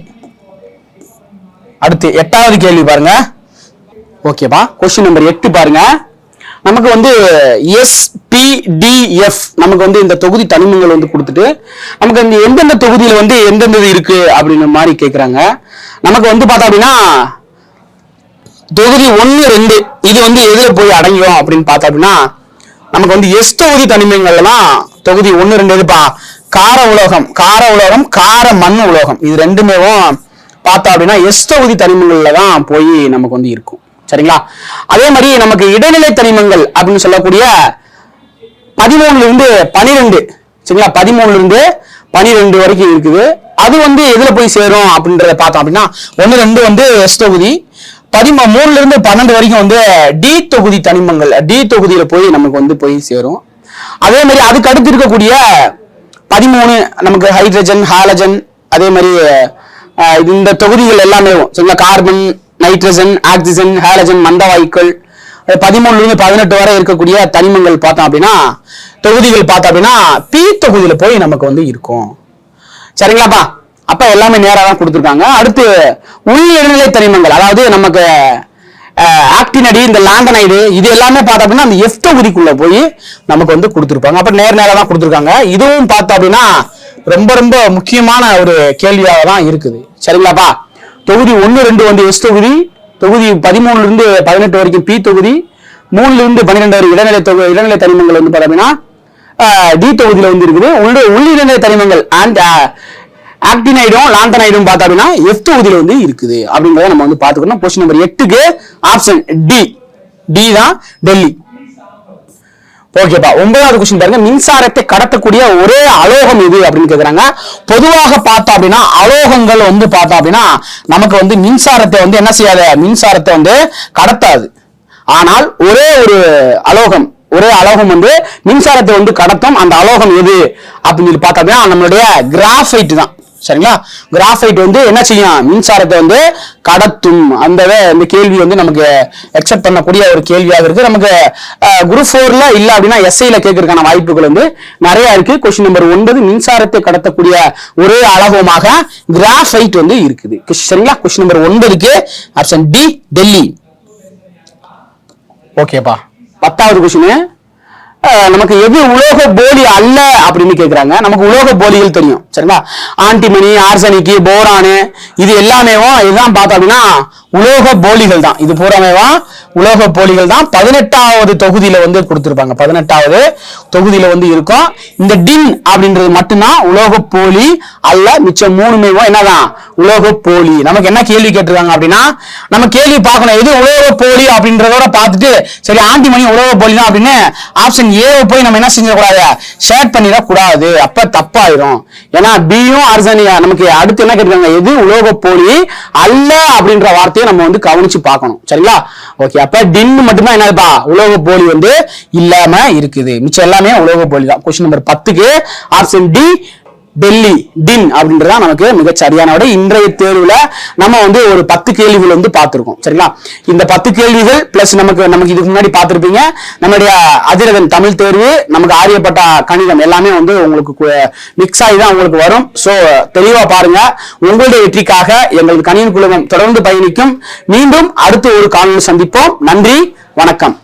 அடுத்து 8வது கேள்வி பாருங்க. ஓகேப்பா, கொஸ்டின் நம்பர் 8 பாருங்க. நமக்கு வந்து SPDF நமக்கு வந்து இந்த தொகுதி தனிமங்கள் வந்து கொடுத்துட்டு நமக்கு இந்த எந்தெந்த தொகுதியில வந்து எந்தெந்த இருக்கு அப்படின்ற மாதிரி கேட்கிறாங்க. நமக்கு வந்து பார்த்தா அப்படின்னா தொகுதி 1, 2 இது வந்து எதுல போய் அடங்கிடும் அப்படின்னு பார்த்தா அப்படின்னா நமக்கு வந்து எஸ் தொகுதி தனிமங்கள்லாம் தொகுதி 1, 2 எதுப்பா, கார உலோகம், கார மண் உலோகம், இது ரெண்டுமேவும் பார்த்தா அப்படின்னா எஸ் தொகுதி தனிமங்கள்ல தான் போய் நமக்கு வந்து இருக்கும். சரிங்களா? அதே மாதிரி நமக்கு இடைநிலை தனிமங்கள் அப்படின்னு சொல்லக்கூடிய 13ல இருந்து 12, சரிங்களா, 13ல இருந்து 12 வரைக்கும் இருக்குது. அது வந்து எதுல போய் சேரும் அப்படின்றத பார்த்தோம் அப்படின்னா 1, 2 வந்து எஸ் தொகுதி, 13ல இருந்து 12 வரைக்கும் வந்து டி தொகுதி தனிமங்கள், டி தொகுதியில போய் நமக்கு வந்து போய் சேரும். அதே மாதிரி அதுக்கு அடுத்து இருக்கக்கூடிய 13 நமக்கு ஹைட்ரஜன், ஹாலஜன், அதே மாதிரி இந்த தொகுதிகள் எல்லாமே, சரிங்களா, கார்பன், நைட்ரஜன், ஆக்சிஜன், ஹாலஜன், மந்த வாயுக்கள், 13ல இருந்து 18 வரை இருக்கக்கூடிய தனிமங்கள் பார்த்தோம் அப்படின்னா தொகுதிகள் பார்த்தோம் அப்படின்னா பி தொகுதியில போய் நமக்கு வந்து இருக்கும். சரிங்களாப்பா? அப்ப எல்லாமே நேரா தான் கொடுத்துருக்காங்க. அடுத்து உள் இடைநிலை தனிமங்கள், அதாவது நமக்கு ஆக்டினடி, இந்த லாந்தனைடு, இது எல்லாமே பார்த்தோம் அப்படின்னா அந்த எஃப் தொகுதிக்குள்ள போய் நமக்கு வந்து கொடுத்துருப்பாங்க. அப்ப நேரா தான் கொடுத்துருக்காங்க. இதுவும் பார்த்தோம் அப்படின்னா ரொம்ப ரொம்ப முக்கியமான ஒரு கேள்வியாக தான் இருக்குது. சரிங்களாப்பா? தொகுதி 1, 2 வந்து எஸ் தொகுதி, தொகுதி 13ல இருந்து 18 வரைக்கும் பி தொகுதி, 3ல இருந்து 12 வரை இடைநிலை தனிமங்கள் வந்து பார்த்தோம்னா டி தொகுதியில வந்து இருக்குது. உள் இடைநிலை தனிமங்கள் ஆக்டினைடும் லாந்தனைடும் பார்த்தா அப்படின்னா எஃப் தொகுதியில வந்து இருக்குது அப்படிங்கறத நம்ம வந்து பாத்துக்கணும். கொஸ்டின் நம்பர் 8க்கு ஆப்ஷன் டி தான் டெல்லி. ஓகேப்பா. 9வது கொஸ்டின் பாருங்க, மின்சாரத்தை கடத்தக்கூடிய ஒரே அலோகம் எது அப்படின்னு கேக்குறாங்க. பொதுவாக பார்த்தோம் அப்படின்னா அலோகங்கள் வந்து பார்த்தோம் அப்படின்னா நமக்கு வந்து மின்சாரத்தை வந்து என்ன செய்யாது, மின்சாரத்தை வந்து கடத்தாது. ஆனால் ஒரே ஒரு அலோகம் வந்து மின்சாரத்தை வந்து கடத்தும். அந்த அலோகம் எது அப்படின்னு சொல்லி பார்த்தோம் அப்படின்னா நம்மளுடைய கிராஃபைட் தான். சரிங்களா? கிராஃபைட் வந்து என்ன செய்யும், மின்சாரத்தை வந்து கடத்தும். அந்த கேள்வி வந்து நமக்கு எக்ஸெப்ட் பண்ணக்கூடிய ஒரு கேள்வியாக இருக்கு. நமக்கு குரூப் 4ல இல்ல அப்படின்னா எஸ்ஐல கேட்கறதுக்கான வாய்ப்புகள் வந்து நிறைய இருக்கு. கொஸ்டின் நம்பர் 9 மின்சாரத்தை கடத்தக்கூடிய ஒரே அலோகமாக கிராஃபைட் வந்து இருக்குது. சரிங்களா? கொஸ்டின் நம்பர் 9க்கு ஆப்ஷன் டி டெல்லி. ஓகேப்பா. 10வது கொஸ்டின், நமக்கு எது உலோக போலி அல்ல அப்படின்னு கேக்குறாங்க. நமக்கு உலோக போலிகள் தெரியும். சரிங்களா? ஆன்டிமனி, ஆர்சனிக், போரானு இது எல்லாமே இதுதான் பார்த்தோம் அப்படின்னா உலோக போலிகள் தான். இது பூராமேவா உலோக போலிகள் தான். 18வது தொகுதியில வந்து கொடுத்திருப்பாங்க. 18வது தொகுதியில வந்து இருக்கும். இந்த டின் அப்படின்றது மட்டும்தான் உலோக போலி அல்ல. மிச்சம் 3மேவா என்னதான் உலோக போலி. நமக்கு என்ன கேள்வி கேட்டிருக்காங்க அப்படின்னா நம்ம கேள்வி பார்க்கணும், எது உலோக போலி அப்படின்றதோட பார்த்துட்டு சரி ஆன்டிமனி உலோக போலி தான் அப்படின்னு ஆப்ஷன் ஏவை போய் நம்ம என்ன செஞ்சிடக்கூடாது, ஷேர் பண்ணிடக்கூடாது. அப்ப தப்பாயிரும். ஏன்னா பியும் ஆர்சனியா நமக்கு அடுத்து என்ன கேட்டிருக்காங்க, எது உலோக போலி அல்ல அப்படின்ற வார்த்தையை நம்ம வந்து கவனிச்சு பார்க்கணும். சரிங்களா? ஓகே. அப்ப டின் மட்டும்தான் என்னப்பா உலோக போலி வந்து இல்லாம இருக்குது. மிச்சம் எல்லாமே உலோக போலி தான். கொஸ்டின் நம்பர் 10க்கு ஆப்ஷன் டி டெல்லி டின் அப்படின்றதா நமக்கு மிக சரியான விடை. இன்றைய தேர்வுல நம்ம வந்து ஒரு 10 கேள்விகள் வந்து பார்த்திருக்கோம். சரிங்களா? இந்த 10 கேள்விகள் பிளஸ் நமக்கு இதுக்கு முன்னாடி பார்த்திருப்பீங்க நம்மளுடைய அதிரதன் தமிழ் தேர்வு, நமக்கு ஆரியப்பட்ட கணிதம் எல்லாமே வந்து உங்களுக்கு மிக்ஸ் ஆகி தான் உங்களுக்கு வரும். சோ தெளிவா பாருங்க. உங்களுடைய வெற்றிக்காக எங்களது கணிதம் குழுமம் தொடர்ந்து பயணிக்கும். மீண்டும் அடுத்த ஒரு காணொளி சந்திப்போம். நன்றி, வணக்கம்.